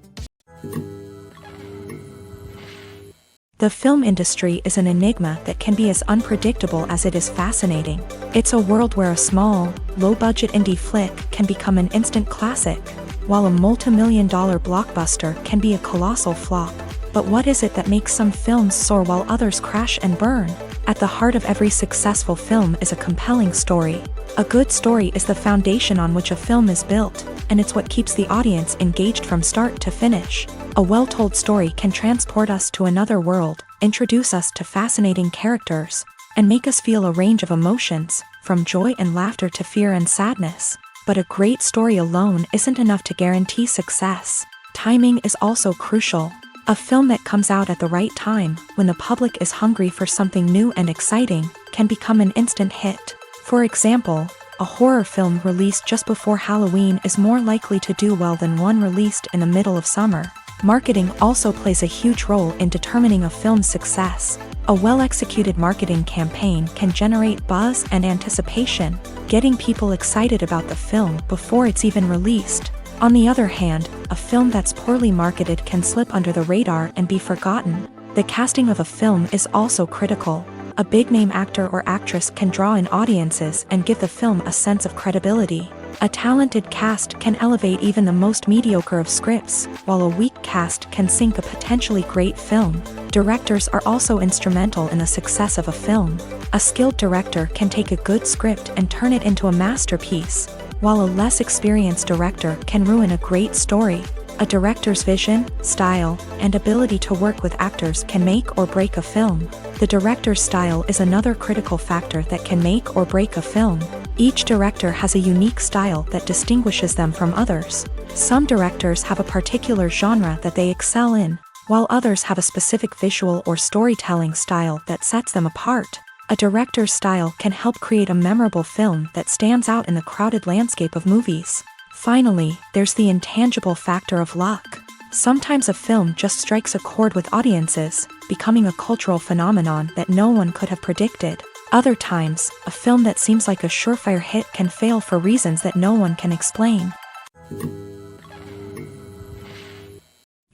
The film industry is an enigma that can be as unpredictable as it is fascinating. It's a world where a small, low-budget indie flick can become an instant classic, while a multi-million-dollar blockbuster can be a colossal flop. But what is it that makes some films soar while others crash and burn? At the heart of every successful film is a compelling story. A good story is the foundation on which a film is built, and it's what keeps the audience engaged from start to finish. A well-told story can transport us to another world, introduce us to fascinating characters, and make us feel a range of emotions, from joy and laughter to fear and sadness. But a great story alone isn't enough to guarantee success. Timing is also crucial. A film that comes out at the right time, when the public is hungry for something new and exciting, can become an instant hit. For example, a horror film released just before Halloween is more likely to do well than one released in the middle of summer. Marketing also plays a huge role in determining a film's success. A well-executed marketing campaign can generate buzz and anticipation, getting people excited about the film before it's even released. On the other hand, a film that's poorly marketed can slip under the radar and be forgotten. The casting of a film is also critical. A big-name actor or actress can draw in audiences and give the film a sense of credibility. A talented cast can elevate even the most mediocre of scripts, while a weak cast can sink a potentially great film. Directors are also instrumental in the success of a film. A skilled director can take a good script and turn it into a masterpiece, while a less experienced director can ruin a great story. A director's vision, style, and ability to work with actors can make or break a film. The director's style is another critical factor that can make or break a film. Each director has a unique style that distinguishes them from others. Some directors have a particular genre that they excel in, while others have a specific visual or storytelling style that sets them apart. A director's style can help create a memorable film that stands out in the crowded landscape of movies. Finally, there's the intangible factor of luck. Sometimes a film just strikes a chord with audiences, becoming a cultural phenomenon that no one could have predicted. Other times, a film that seems like a surefire hit can fail for reasons that no one can explain.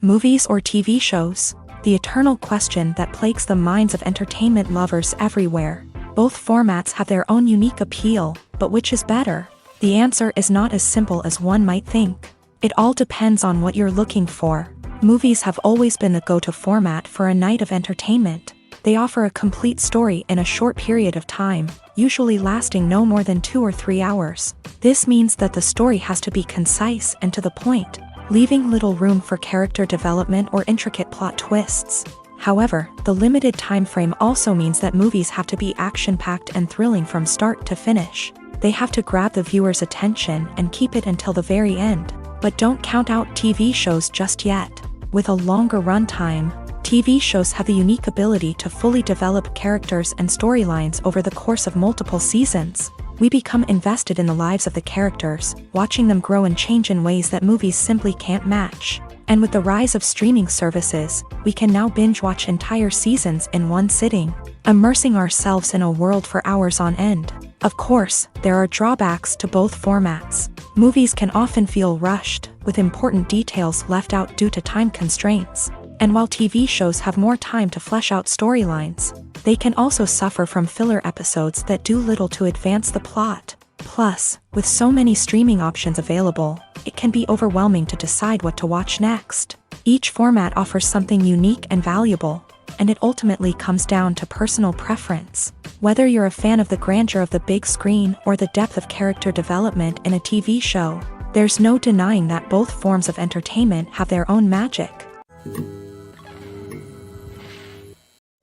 Movies or TV shows? The eternal question that plagues the minds of entertainment lovers everywhere. Both formats have their own unique appeal, but which is better? The answer is not as simple as one might think. It all depends on what you're looking for. Movies have always been the go-to format for a night of entertainment. They offer a complete story in a short period of time, usually lasting no more than 2 or 3 hours. This means that the story has to be concise and to the point, leaving little room for character development or intricate plot twists. However, the limited time frame also means that movies have to be action-packed and thrilling from start to finish. They have to grab the viewer's attention and keep it until the very end. But don't count out TV shows just yet. With a longer runtime, TV shows have the unique ability to fully develop characters and storylines over the course of multiple seasons. We become invested in the lives of the characters, watching them grow and change in ways that movies simply can't match. And with the rise of streaming services, we can now binge-watch entire seasons in one sitting, immersing ourselves in a world for hours on end. Of course, there are drawbacks to both formats. Movies can often feel rushed, with important details left out due to time constraints. And while TV shows have more time to flesh out storylines, they can also suffer from filler episodes that do little to advance the plot. Plus, with so many streaming options available, it can be overwhelming to decide what to watch next. Each format offers something unique and valuable, and it ultimately comes down to personal preference. Whether you're a fan of the grandeur of the big screen or the depth of character development in a TV show, there's no denying that both forms of entertainment have their own magic.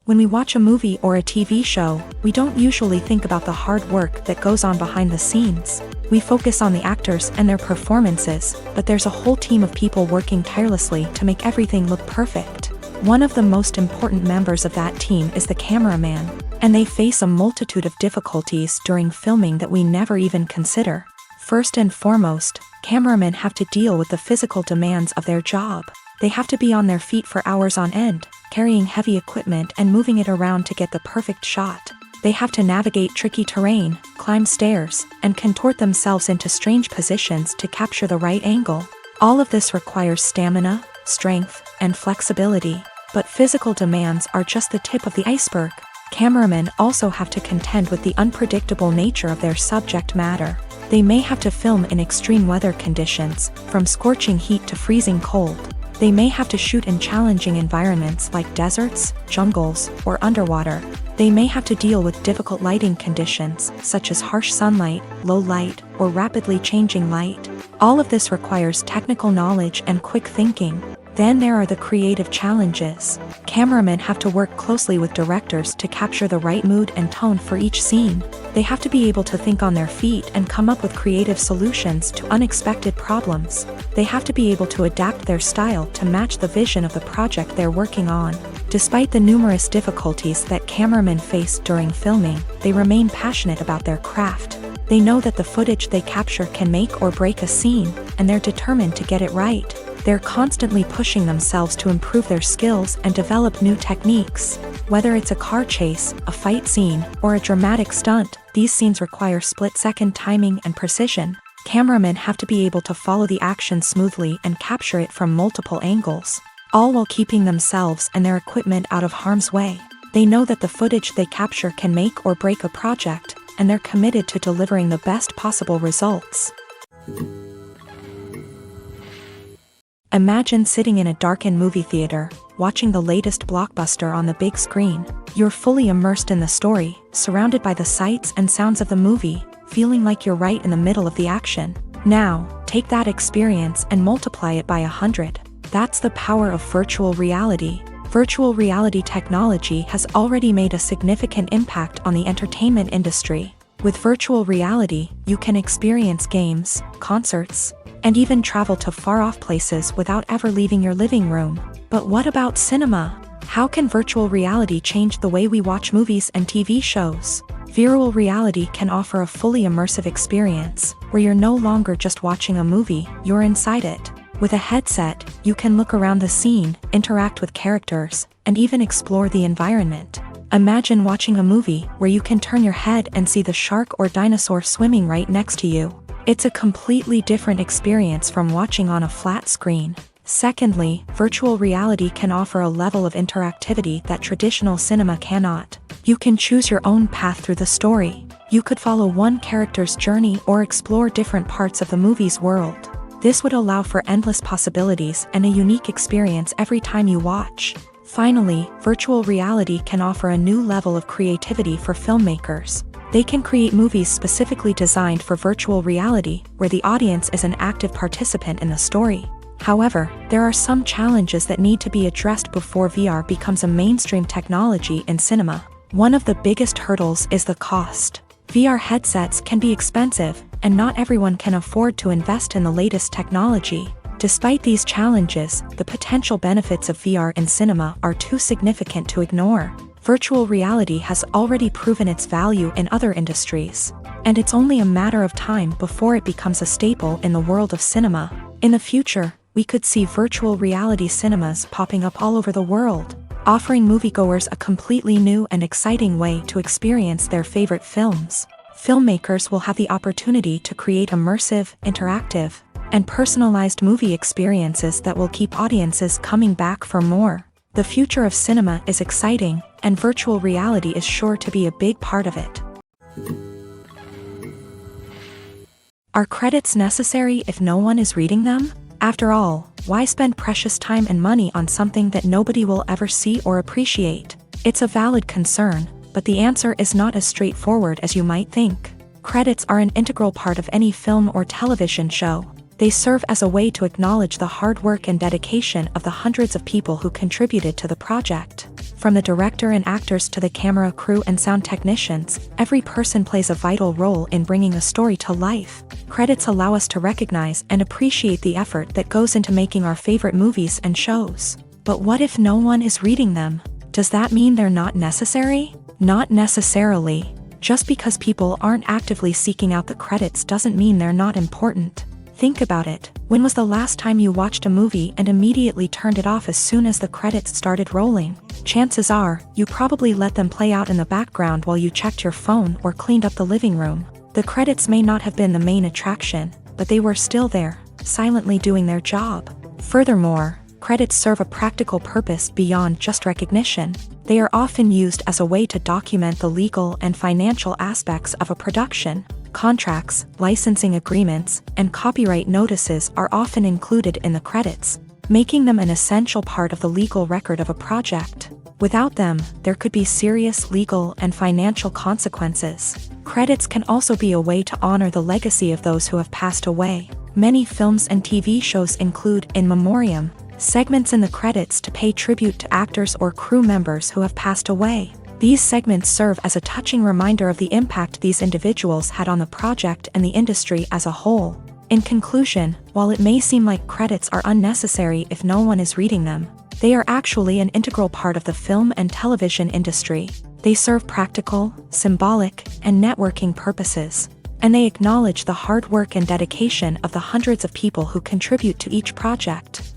When we watch a movie or a TV show, we don't usually think about the hard work that goes on behind the scenes. We focus on the actors and their performances, but there's a whole team of people working tirelessly to make everything look perfect. One of the most important members of that team is the cameraman, and they face a multitude of difficulties during filming that we never even consider. First and foremost, cameramen have to deal with the physical demands of their job. They have to be on their feet for hours on end, carrying heavy equipment and moving it around to get the perfect shot. They have to navigate tricky terrain, climb stairs, and contort themselves into strange positions to capture the right angle. All of this requires stamina, strength, and flexibility. But physical demands are just the tip of the iceberg. Cameramen also have to contend with the unpredictable nature of their subject matter. They may have to film in extreme weather conditions, from scorching heat to freezing cold. They may have to shoot in challenging environments like deserts, jungles, or underwater. They may have to deal with difficult lighting conditions, such as harsh sunlight, low light, or rapidly changing light. All of this requires technical knowledge and quick thinking. Then there are the creative challenges. Cameramen have to work closely with directors to capture the right mood and tone for each scene. They have to be able to think on their feet and come up with creative solutions to unexpected problems. They have to be able to adapt their style to match the vision of the project they're working on. Despite the numerous difficulties that cameramen face during filming, they remain passionate about their craft. They know that the footage they capture can make or break a scene, and they're determined to get it right. They're constantly pushing themselves to improve their skills and develop new techniques. Whether it's a car chase, a fight scene, or a dramatic stunt, these scenes require split-second timing and precision. Cameramen have to be able to follow the action smoothly and capture it from multiple angles, all while keeping themselves and their equipment out of harm's way. They know that the footage they capture can make or break a project, and they're committed to delivering the best possible results. Imagine sitting in a darkened movie theater, watching the latest blockbuster on the big screen. You're fully immersed in the story, surrounded by the sights and sounds of the movie, feeling like you're right in the middle of the action. Now, take that experience and multiply it by 100. That's the power of virtual reality. Virtual reality technology has already made a significant impact on the entertainment industry. With virtual reality, you can experience games, concerts, and even travel to far-off places without ever leaving your living room. But what about cinema? How can virtual reality change the way we watch movies and TV shows? Virtual reality can offer a fully immersive experience, where you're no longer just watching a movie, you're inside it. With a headset, you can look around the scene, interact with characters, and even explore the environment. Imagine watching a movie where you can turn your head and see the shark or dinosaur swimming right next to you. It's a completely different experience from watching on a flat screen. Secondly, virtual reality can offer a level of interactivity that traditional cinema cannot. You can choose your own path through the story. You could follow one character's journey or explore different parts of the movie's world. This would allow for endless possibilities and a unique experience every time you watch. Finally, virtual reality can offer a new level of creativity for filmmakers. They can create movies specifically designed for virtual reality, where the audience is an active participant in the story. However, there are some challenges that need to be addressed before VR becomes a mainstream technology in cinema. One of the biggest hurdles is the cost. VR headsets can be expensive, and not everyone can afford to invest in the latest technology. Despite these challenges, the potential benefits of VR in cinema are too significant to ignore. Virtual reality has already proven its value in other industries, and it's only a matter of time before it becomes a staple in the world of cinema. In the future, we could see virtual reality cinemas popping up all over the world, offering moviegoers a completely new and exciting way to experience their favorite films. Filmmakers will have the opportunity to create immersive, interactive, and personalized movie experiences that will keep audiences coming back for more. The future of cinema is exciting, and virtual reality is sure to be a big part of it. Are credits necessary if no one is reading them? After all, why spend precious time and money on something that nobody will ever see or appreciate? It's a valid concern, but the answer is not as straightforward as you might think. Credits are an integral part of any film or television show. They serve as a way to acknowledge the hard work and dedication of the hundreds of people who contributed to the project. From the director and actors to the camera crew and sound technicians, every person plays a vital role in bringing a story to life. Credits allow us to recognize and appreciate the effort that goes into making our favorite movies and shows. But what if no one is reading them? Does that mean they're not necessary? Not necessarily. Just because people aren't actively seeking out the credits doesn't mean they're not important. Think about it. When was the last time you watched a movie and immediately turned it off as soon as the credits started rolling? Chances are, you probably let them play out in the background while you checked your phone or cleaned up the living room. The credits may not have been the main attraction, but they were still there, silently doing their job. Furthermore, credits serve a practical purpose beyond just recognition. They are often used as a way to document the legal and financial aspects of a production. Contracts, licensing agreements, and copyright notices are often included in the credits, making them an essential part of the legal record of a project. Without them, there could be serious legal and financial consequences. Credits can also be a way to honor the legacy of those who have passed away. Many films and TV shows include in memoriam segments in the credits to pay tribute to actors or crew members who have passed away. These segments serve as a touching reminder of the impact these individuals had on the project and the industry as a whole. In conclusion, while it may seem like credits are unnecessary if no one is reading them, they are actually an integral part of the film and television industry. They serve practical, symbolic, and networking purposes, and they acknowledge the hard work and dedication of the hundreds of people who contribute to each project.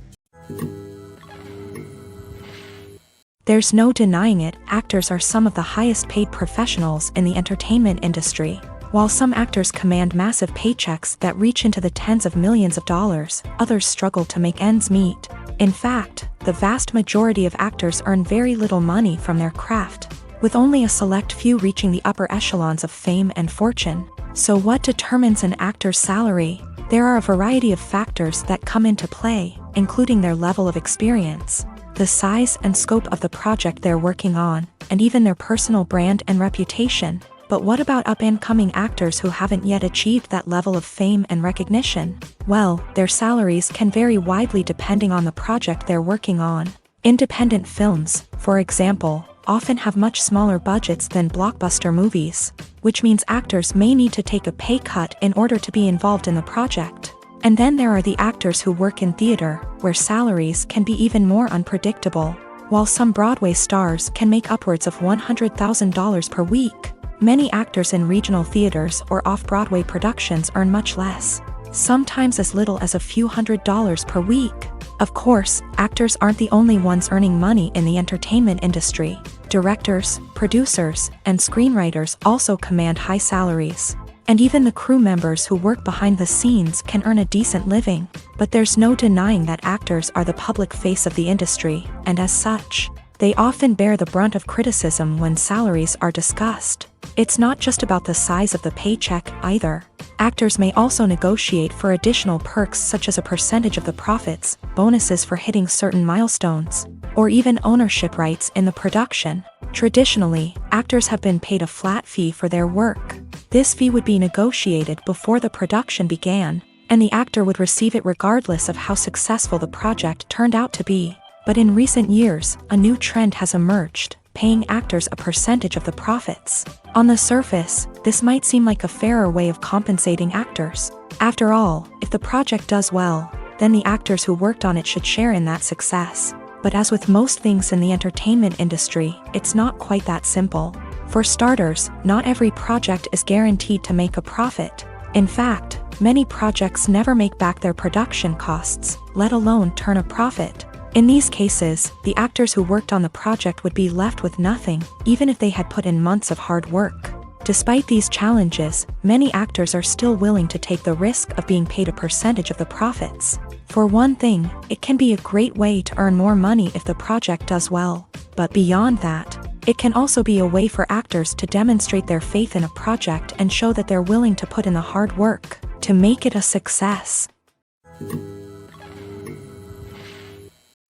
There's no denying it, actors are some of the highest paid professionals in the entertainment industry. While some actors command massive paychecks that reach into the tens of millions of dollars, others struggle to make ends meet. In fact, the vast majority of actors earn very little money from their craft, with only a select few reaching the upper echelons of fame and fortune. So what determines an actor's salary? There are a variety of factors that come into play, including their level of experience, the size and scope of the project they're working on, and even their personal brand and reputation. But what about up-and-coming actors who haven't yet achieved that level of fame and recognition? Well, their salaries can vary widely depending on the project they're working on. Independent films, for example, often have much smaller budgets than blockbuster movies, which means actors may need to take a pay cut in order to be involved in the project. And then there are the actors who work in theater, where salaries can be even more unpredictable. While some Broadway stars can make upwards of $100,000 per week, many actors in regional theaters or off-Broadway productions earn much less, sometimes as little as a few $100s per week. Of course, actors aren't the only ones earning money in the entertainment industry. Directors, producers, and screenwriters also command high salaries. And even the crew members who work behind the scenes can earn a decent living. But there's no denying that actors are the public face of the industry, and as such, they often bear the brunt of criticism when salaries are discussed. It's not just about the size of the paycheck, either. Actors may also negotiate for additional perks such as a percentage of the profits, bonuses for hitting certain milestones, or even ownership rights in the production. Traditionally, actors have been paid a flat fee for their work. This fee would be negotiated before the production began, and the actor would receive it regardless of how successful the project turned out to be. But in recent years, a new trend has emerged, paying actors a percentage of the profits. On the surface, this might seem like a fairer way of compensating actors. After all, if the project does well, then the actors who worked on it should share in that success. But as with most things in the entertainment industry, it's not quite that simple. For starters, not every project is guaranteed to make a profit. In fact, many projects never make back their production costs, let alone turn a profit. In these cases, the actors who worked on the project would be left with nothing, even if they had put in months of hard work. Despite these challenges, many actors are still willing to take the risk of being paid a percentage of the profits. For one thing, it can be a great way to earn more money if the project does well. But beyond that, it can also be a way for actors to demonstrate their faith in a project and show that they're willing to put in the hard work to make it a success.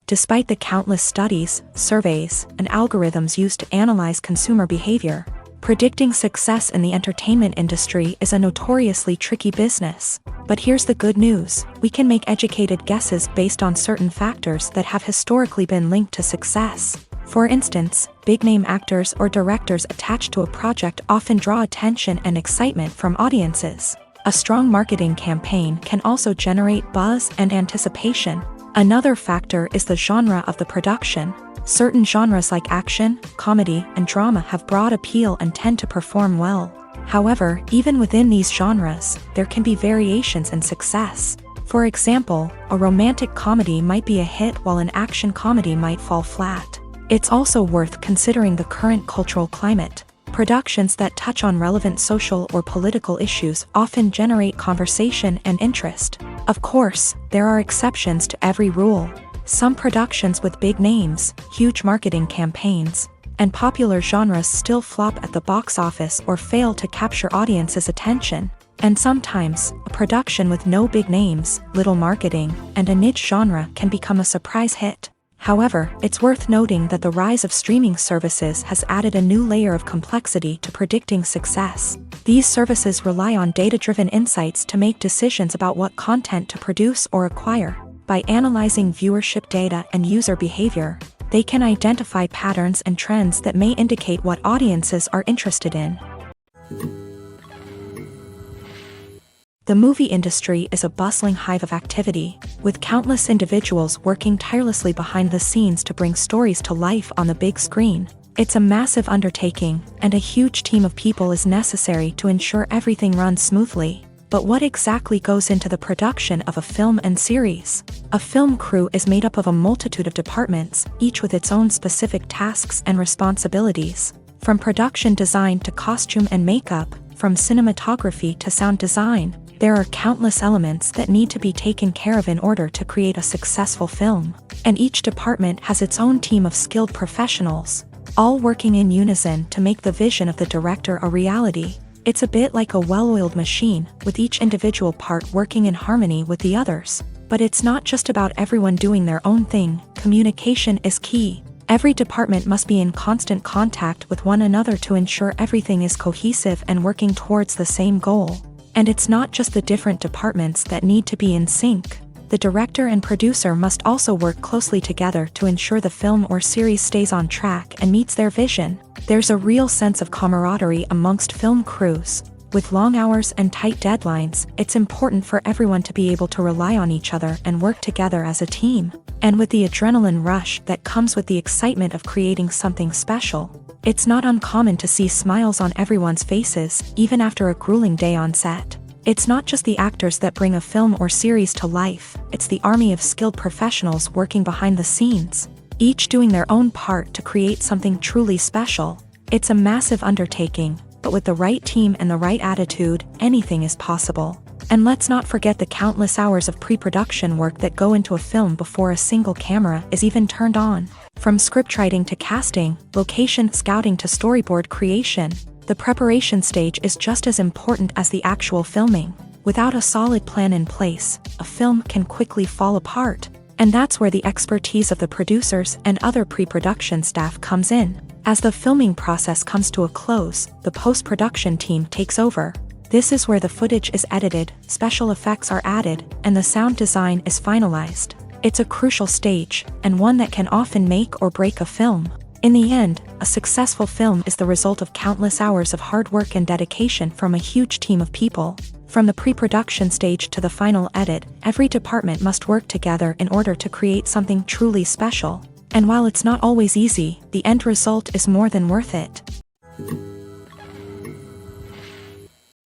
Despite the countless studies, surveys, and algorithms used to analyze consumer behavior, predicting success in the entertainment industry is a notoriously tricky business. But here's the good news: we can make educated guesses based on certain factors that have historically been linked to success. For instance, big-name actors or directors attached to a project often draw attention and excitement from audiences. A strong marketing campaign can also generate buzz and anticipation. Another factor is the genre of the production. Certain genres like action, comedy, and drama have broad appeal and tend to perform well. However, even within these genres, there can be variations in success. For example, a romantic comedy might be a hit while an action comedy might fall flat. It's also worth considering the current cultural climate. Productions that touch on relevant social or political issues often generate conversation and interest. Of course, there are exceptions to every rule. Some productions with big names, huge marketing campaigns, and popular genres still flop at the box office or fail to capture audiences' attention. And sometimes, a production with no big names, little marketing, and a niche genre can become a surprise hit. However, it's worth noting that the rise of streaming services has added a new layer of complexity to predicting success. These services rely on data-driven insights to make decisions about what content to produce or acquire. By analyzing viewership data and user behavior, they can identify patterns and trends that may indicate what audiences are interested in. The movie industry is a bustling hive of activity, with countless individuals working tirelessly behind the scenes to bring stories to life on the big screen. It's a massive undertaking, and a huge team of people is necessary to ensure everything runs smoothly. But what exactly goes into the production of a film and series? A film crew is made up of a multitude of departments, each with its own specific tasks and responsibilities. From production design to costume and makeup, from cinematography to sound design, there are countless elements that need to be taken care of in order to create a successful film. And each department has its own team of skilled professionals, all working in unison to make the vision of the director a reality. It's a bit like a well-oiled machine, with each individual part working in harmony with the others. But it's not just about everyone doing their own thing. Communication is key. Every department must be in constant contact with one another to ensure everything is cohesive and working towards the same goal. And it's not just the different departments that need to be in sync. The director and producer must also work closely together to ensure the film or series stays on track and meets their vision. There's a real sense of camaraderie amongst film crews. With long hours and tight deadlines, it's important for everyone to be able to rely on each other and work together as a team. And with the adrenaline rush that comes with the excitement of creating something special, it's not uncommon to see smiles on everyone's faces, even after a grueling day on set. It's not just the actors that bring a film or series to life, it's the army of skilled professionals working behind the scenes, each doing their own part to create something truly special. It's a massive undertaking, but with the right team and the right attitude, anything is possible. And let's not forget the countless hours of pre-production work that go into a film before a single camera is even turned on. From scriptwriting to casting, location scouting to storyboard creation, the preparation stage is just as important as the actual filming. Without a solid plan in place, a film can quickly fall apart. And that's where the expertise of the producers and other pre-production staff comes in. As the filming process comes to a close, the post-production team takes over. This is where the footage is edited, special effects are added, and the sound design is finalized. It's a crucial stage, and one that can often make or break a film. In the end, a successful film is the result of countless hours of hard work and dedication from a huge team of people. From the pre-production stage to the final edit, every department must work together in order to create something truly special. And while it's not always easy, the end result is more than worth it.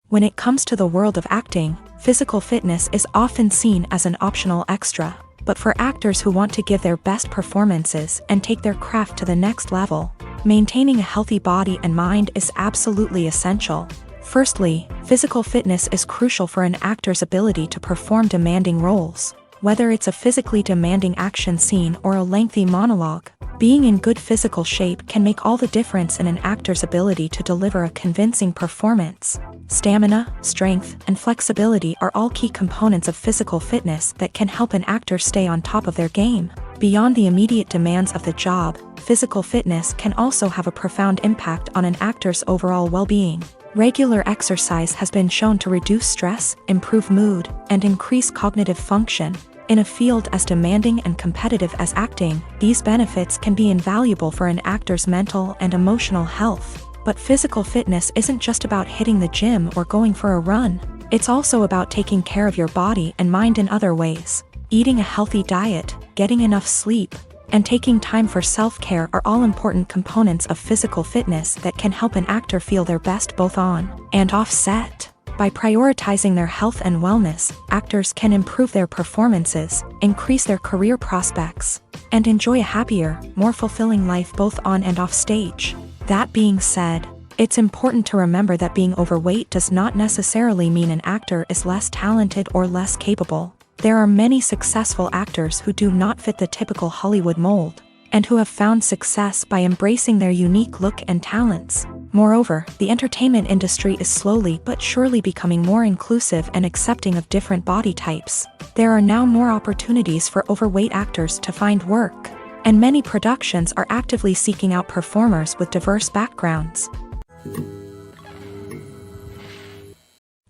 When it comes to the world of acting, physical fitness is often seen as an optional extra. But for actors who want to give their best performances and take their craft to the next level, maintaining a healthy body and mind is absolutely essential. Firstly, physical fitness is crucial for an actor's ability to perform demanding roles. Whether it's a physically demanding action scene or a lengthy monologue, being in good physical shape can make all the difference in an actor's ability to deliver a convincing performance. Stamina, strength, and flexibility are all key components of physical fitness that can help an actor stay on top of their game. Beyond the immediate demands of the job, physical fitness can also have a profound impact on an actor's overall well-being. Regular exercise has been shown to reduce stress, improve mood, and increase cognitive function. In a field as demanding and competitive as acting, these benefits can be invaluable for an actor's mental and emotional health. But physical fitness isn't just about hitting the gym or going for a run. It's also about taking care of your body and mind in other ways. Eating a healthy diet, getting enough sleep, and taking time for self-care are all important components of physical fitness that can help an actor feel their best both on and off set. By prioritizing their health and wellness, actors can improve their performances, increase their career prospects, and enjoy a happier, more fulfilling life both on and off stage. That being said, it's important to remember that being overweight does not necessarily mean an actor is less talented or less capable. There are many successful actors who do not fit the typical Hollywood mold, and who have found success by embracing their unique look and talents. Moreover, the entertainment industry is slowly but surely becoming more inclusive and accepting of different body types. There are now more opportunities for overweight actors to find work, and many productions are actively seeking out performers with diverse backgrounds.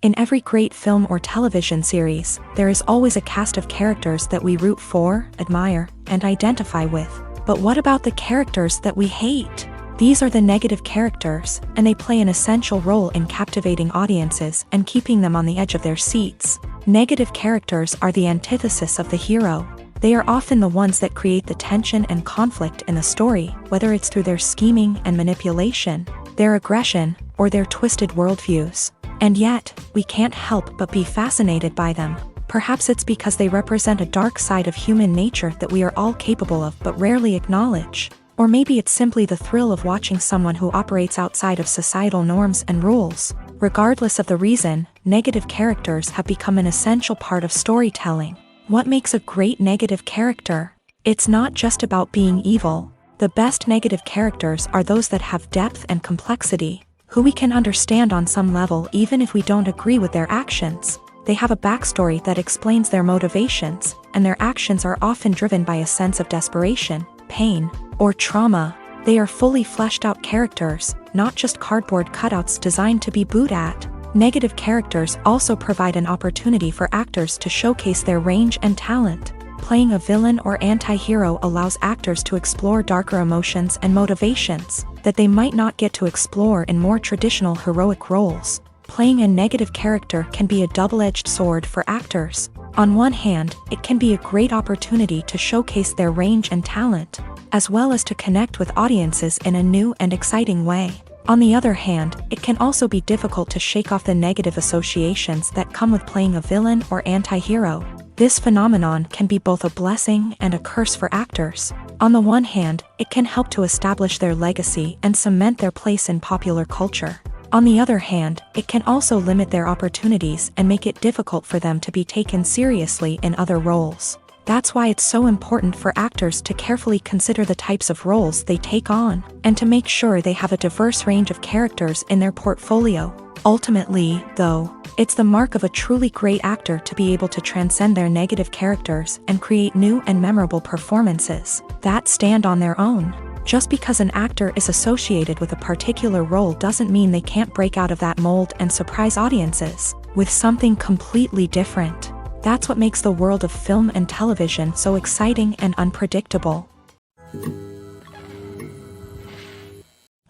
In every great film or television series, there is always a cast of characters that we root for, admire, and identify with. But what about the characters that we hate? These are the negative characters, and they play an essential role in captivating audiences and keeping them on the edge of their seats. Negative characters are the antithesis of the hero. They are often the ones that create the tension and conflict in the story, whether it's through their scheming and manipulation, their aggression, or their twisted worldviews. And yet, we can't help but be fascinated by them. Perhaps it's because they represent a dark side of human nature that we are all capable of but rarely acknowledge. Or maybe it's simply the thrill of watching someone who operates outside of societal norms and rules. Regardless of the reason, negative characters have become an essential part of storytelling. What makes a great negative character? It's not just about being evil. The best negative characters are those that have depth and complexity, who we can understand on some level even if we don't agree with their actions. They have a backstory that explains their motivations, and their actions are often driven by a sense of desperation, pain, or trauma. They are fully fleshed out characters, not just cardboard cutouts designed to be booed at. Negative characters also provide an opportunity for actors to showcase their range and talent. Playing a villain or anti-hero allows actors to explore darker emotions and motivations that they might not get to explore in more traditional heroic roles. Playing a negative character can be a double-edged sword for actors. On one hand, it can be a great opportunity to showcase their range and talent, as well as to connect with audiences in a new and exciting way. On the other hand, it can also be difficult to shake off the negative associations that come with playing a villain or anti-hero. This phenomenon can be both a blessing and a curse for actors. On the one hand, it can help to establish their legacy and cement their place in popular culture. On the other hand, it can also limit their opportunities and make it difficult for them to be taken seriously in other roles. That's why it's so important for actors to carefully consider the types of roles they take on, and to make sure they have a diverse range of characters in their portfolio. Ultimately, though, it's the mark of a truly great actor to be able to transcend their negative characters and create new and memorable performances that stand on their own. Just because an actor is associated with a particular role doesn't mean they can't break out of that mold and surprise audiences with something completely different. That's what makes the world of film and television so exciting and unpredictable.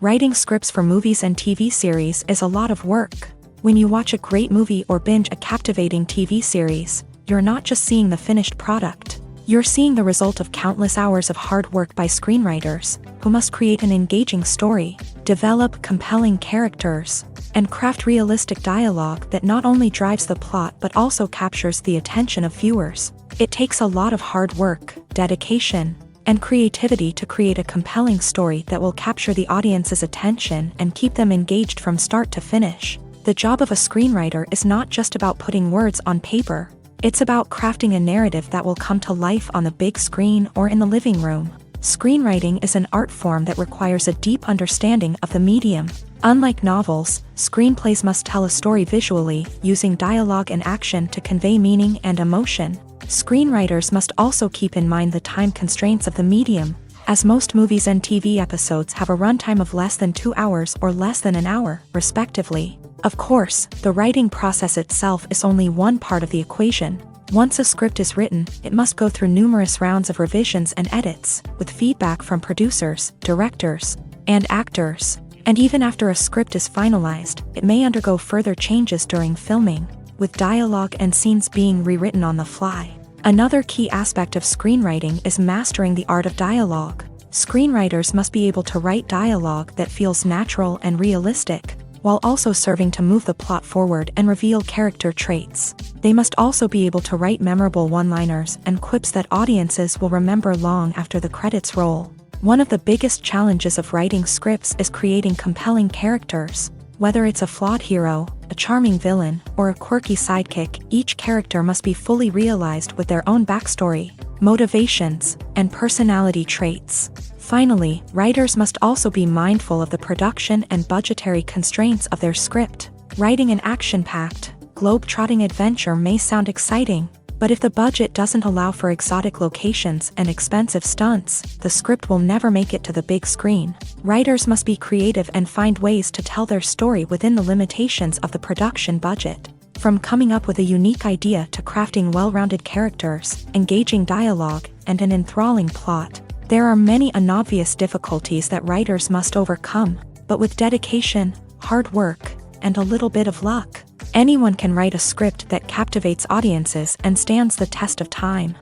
Writing scripts for movies and TV series is a lot of work. When you watch a great movie or binge a captivating TV series, you're not just seeing the finished product. You're seeing the result of countless hours of hard work by screenwriters, who must create an engaging story, develop compelling characters, and craft realistic dialogue that not only drives the plot but also captures the attention of viewers. It takes a lot of hard work, dedication, and creativity to create a compelling story that will capture the audience's attention and keep them engaged from start to finish. The job of a screenwriter is not just about putting words on paper. It's about crafting a narrative that will come to life on the big screen or in the living room. Screenwriting is an art form that requires a deep understanding of the medium. Unlike novels, screenplays must tell a story visually, using dialogue and action to convey meaning and emotion. Screenwriters must also keep in mind the time constraints of the medium, as most movies and TV episodes have a runtime of less than 2 hours or less than an hour, respectively. Of course, the writing process itself is only one part of the equation. Once a script is written, it must go through numerous rounds of revisions and edits, with feedback from producers, directors, and actors. And even after a script is finalized, it may undergo further changes during filming, with dialogue and scenes being rewritten on the fly. Another key aspect of screenwriting is mastering the art of dialogue. Screenwriters must be able to write dialogue that feels natural and realistic, while also serving to move the plot forward and reveal character traits. They must also be able to write memorable one-liners and quips that audiences will remember long after the credits roll. One of the biggest challenges of writing scripts is creating compelling characters. Whether it's a flawed hero, a charming villain, or a quirky sidekick, each character must be fully realized with their own backstory, motivations, and personality traits. Finally, writers must also be mindful of the production and budgetary constraints of their script. Writing an action-packed, globe-trotting adventure may sound exciting, but if the budget doesn't allow for exotic locations and expensive stunts, the script will never make it to the big screen. Writers must be creative and find ways to tell their story within the limitations of the production budget. From coming up with a unique idea to crafting well-rounded characters, engaging dialogue, and an enthralling plot, there are many unobvious difficulties that writers must overcome, but with dedication, hard work, and a little bit of luck, anyone can write a script that captivates audiences and stands the test of time.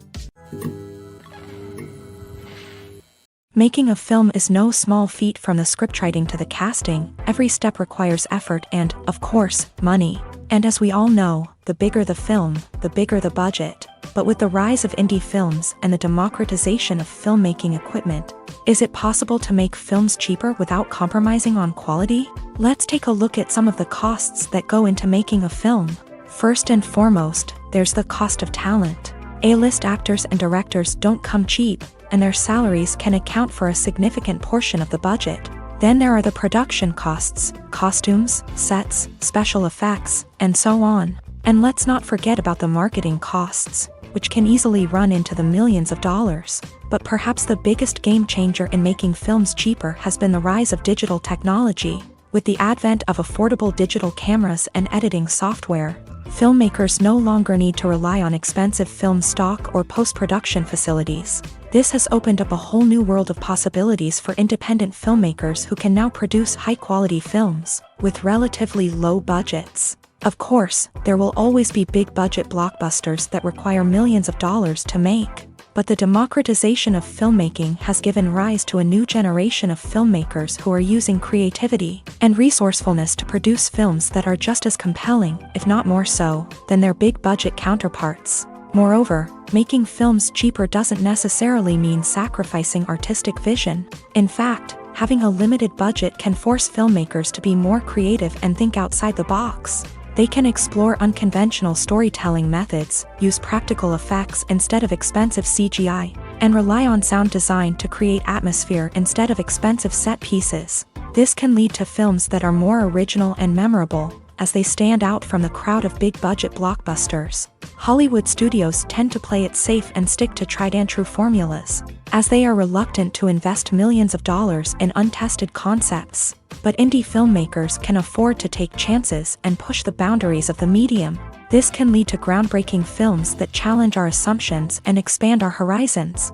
Making a film is no small feat. From the scriptwriting to the casting, every step requires effort and, of course, money. And as we all know, the bigger the film, the bigger the budget. But with the rise of indie films and the democratization of filmmaking equipment, is it possible to make films cheaper without compromising on quality? Let's take a look at some of the costs that go into making a film. First and foremost, there's the cost of talent. A-list actors and directors don't come cheap, and their salaries can account for a significant portion of the budget. Then there are the production costs, costumes, sets, special effects, and so on. And let's not forget about the marketing costs, which can easily run into the millions of dollars. But perhaps the biggest game changer in making films cheaper has been the rise of digital technology. With the advent of affordable digital cameras and editing software, filmmakers no longer need to rely on expensive film stock or post-production facilities. This has opened up a whole new world of possibilities for independent filmmakers who can now produce high-quality films with relatively low budgets. Of course, there will always be big-budget blockbusters that require millions of dollars to make. But the democratization of filmmaking has given rise to a new generation of filmmakers who are using creativity and resourcefulness to produce films that are just as compelling, if not more so, than their big-budget counterparts. Moreover, making films cheaper doesn't necessarily mean sacrificing artistic vision. In fact, having a limited budget can force filmmakers to be more creative and think outside the box. They can explore unconventional storytelling methods, use practical effects instead of expensive CGI, and rely on sound design to create atmosphere instead of expensive set pieces. This can lead to films that are more original and memorable, as they stand out from the crowd of big-budget blockbusters. Hollywood studios tend to play it safe and stick to tried-and-true formulas, as they are reluctant to invest millions of dollars in untested concepts. But indie filmmakers can afford to take chances and push the boundaries of the medium. This can lead to groundbreaking films that challenge our assumptions and expand our horizons.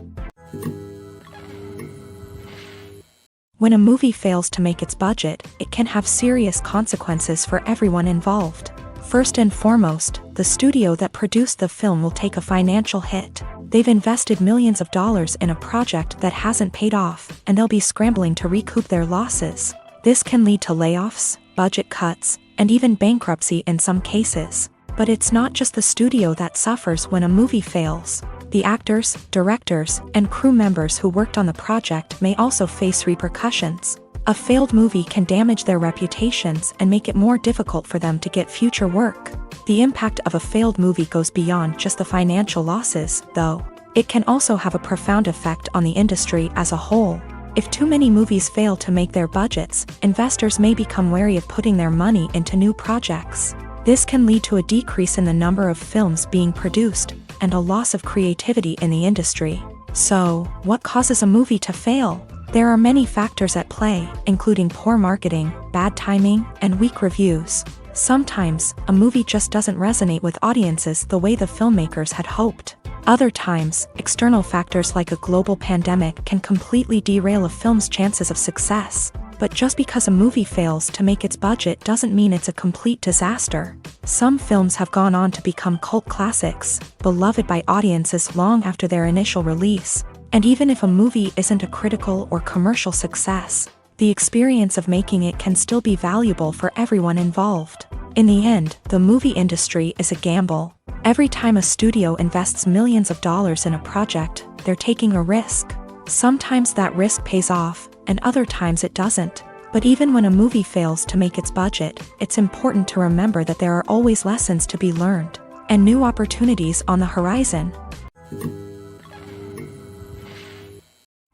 When a movie fails to make its budget, it can have serious consequences for everyone involved. First and foremost, the studio that produced the film will take a financial hit. They've invested millions of dollars in a project that hasn't paid off, and they'll be scrambling to recoup their losses. This can lead to layoffs, budget cuts, and even bankruptcy in some cases. But it's not just the studio that suffers when a movie fails. The actors, directors, and crew members who worked on the project may also face repercussions. A failed movie can damage their reputations and make it more difficult for them to get future work. The impact of a failed movie goes beyond just the financial losses, though. It can also have a profound effect on the industry as a whole. If too many movies fail to make their budgets, investors may become wary of putting their money into new projects. This can lead to a decrease in the number of films being produced, and a loss of creativity in the industry. So, what causes a movie to fail? There are many factors at play, including poor marketing, bad timing, and weak reviews. Sometimes, a movie just doesn't resonate with audiences the way the filmmakers had hoped. Other times, external factors like a global pandemic can completely derail a film's chances of success. But just because a movie fails to make its budget doesn't mean it's a complete disaster. Some films have gone on to become cult classics, beloved by audiences long after their initial release. And even if a movie isn't a critical or commercial success, the experience of making it can still be valuable for everyone involved. In the end, the movie industry is a gamble. Every time a studio invests millions of dollars in a project, they're taking a risk. Sometimes that risk pays off, and other times it doesn't. But even when a movie fails to make its budget, it's important to remember that there are always lessons to be learned, and new opportunities on the horizon.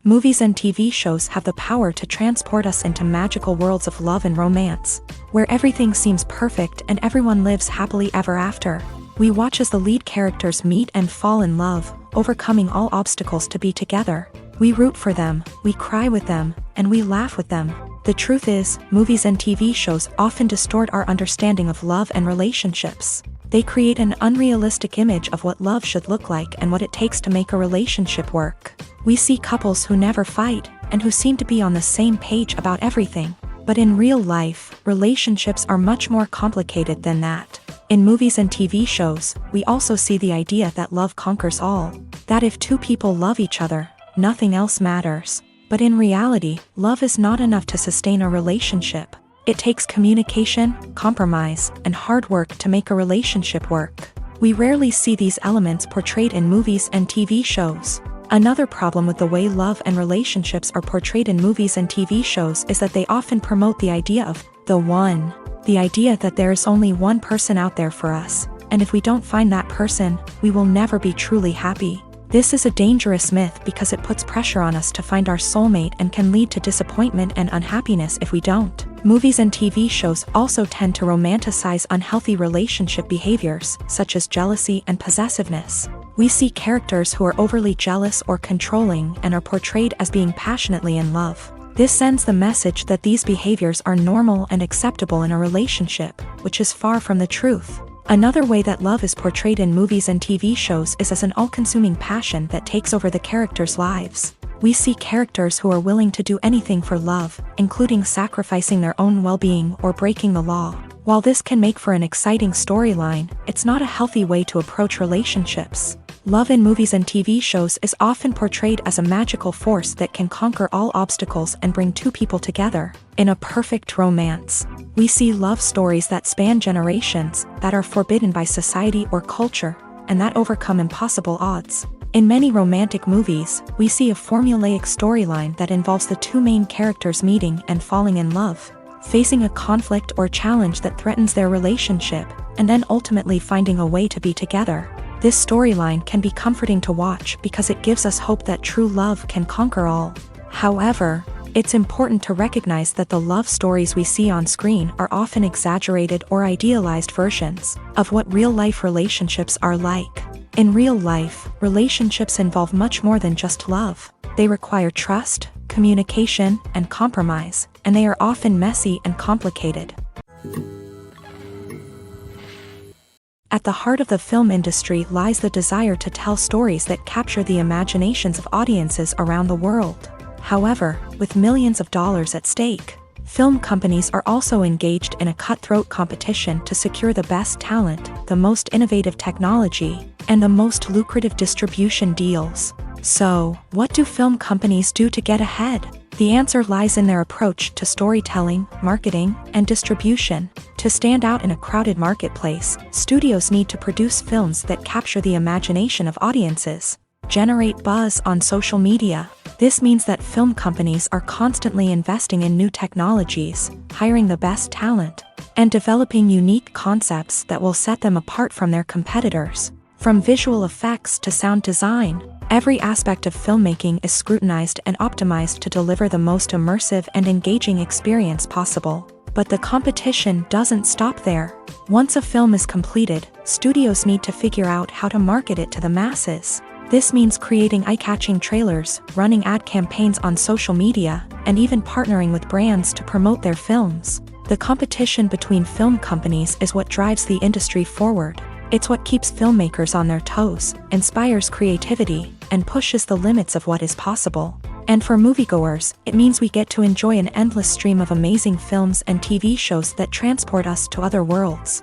Movies and TV shows have the power to transport us into magical worlds of love and romance, where everything seems perfect and everyone lives happily ever after. We watch as the lead characters meet and fall in love, overcoming all obstacles to be together. We root for them, we cry with them, and we laugh with them. The truth is, movies and TV shows often distort our understanding of love and relationships. They create an unrealistic image of what love should look like and what it takes to make a relationship work. We see couples who never fight, and who seem to be on the same page about everything. But in real life, relationships are much more complicated than that. In movies and TV shows, we also see the idea that love conquers all. That if two people love each other, nothing else matters. But in reality, love is not enough to sustain a relationship. It takes communication, compromise, and hard work to make a relationship work. We rarely see these elements portrayed in movies and TV shows. Another problem with the way love and relationships are portrayed in movies and TV shows is that they often promote the idea of the one. The idea that there is only one person out there for us, and if we don't find that person, we will never be truly happy. This is a dangerous myth because it puts pressure on us to find our soulmate and can lead to disappointment and unhappiness if we don't. Movies and TV shows also tend to romanticize unhealthy relationship behaviors, such as jealousy and possessiveness. We see characters who are overly jealous or controlling and are portrayed as being passionately in love. This sends the message that these behaviors are normal and acceptable in a relationship, which is far from the truth. Another way that love is portrayed in movies and TV shows is as an all-consuming passion that takes over the characters' lives. We see characters who are willing to do anything for love, including sacrificing their own well-being or breaking the law. While this can make for an exciting storyline, it's not a healthy way to approach relationships. Love in movies and TV shows is often portrayed as a magical force that can conquer all obstacles and bring two people together. In a perfect romance, we see love stories that span generations, that are forbidden by society or culture, and that overcome impossible odds. In many romantic movies, we see a formulaic storyline that involves the two main characters meeting and falling in love, facing a conflict or challenge that threatens their relationship, and then ultimately finding a way to be together. This storyline can be comforting to watch because it gives us hope that true love can conquer all. However, it's important to recognize that the love stories we see on screen are often exaggerated or idealized versions of what real-life relationships are like. In real life, relationships involve much more than just love. They require trust, communication, and compromise, and they are often messy and complicated. At the heart of the film industry lies the desire to tell stories that capture the imaginations of audiences around the world. However, with millions of dollars at stake, film companies are also engaged in a cutthroat competition to secure the best talent, the most innovative technology, and the most lucrative distribution deals. So, what do film companies do to get ahead? The answer lies in their approach to storytelling, marketing, and distribution. To stand out in a crowded marketplace, studios need to produce films that capture the imagination of audiences, generate buzz on social media. This means that film companies are constantly investing in new technologies, hiring the best talent, and developing unique concepts that will set them apart from their competitors. From visual effects to sound design, every aspect of filmmaking is scrutinized and optimized to deliver the most immersive and engaging experience possible. But the competition doesn't stop there. Once a film is completed, studios need to figure out how to market it to the masses. This means creating eye-catching trailers, running ad campaigns on social media, and even partnering with brands to promote their films. The competition between film companies is what drives the industry forward. It's what keeps filmmakers on their toes, inspires creativity, and pushes the limits of what is possible. And for moviegoers, it means we get to enjoy an endless stream of amazing films and TV shows that transport us to other worlds.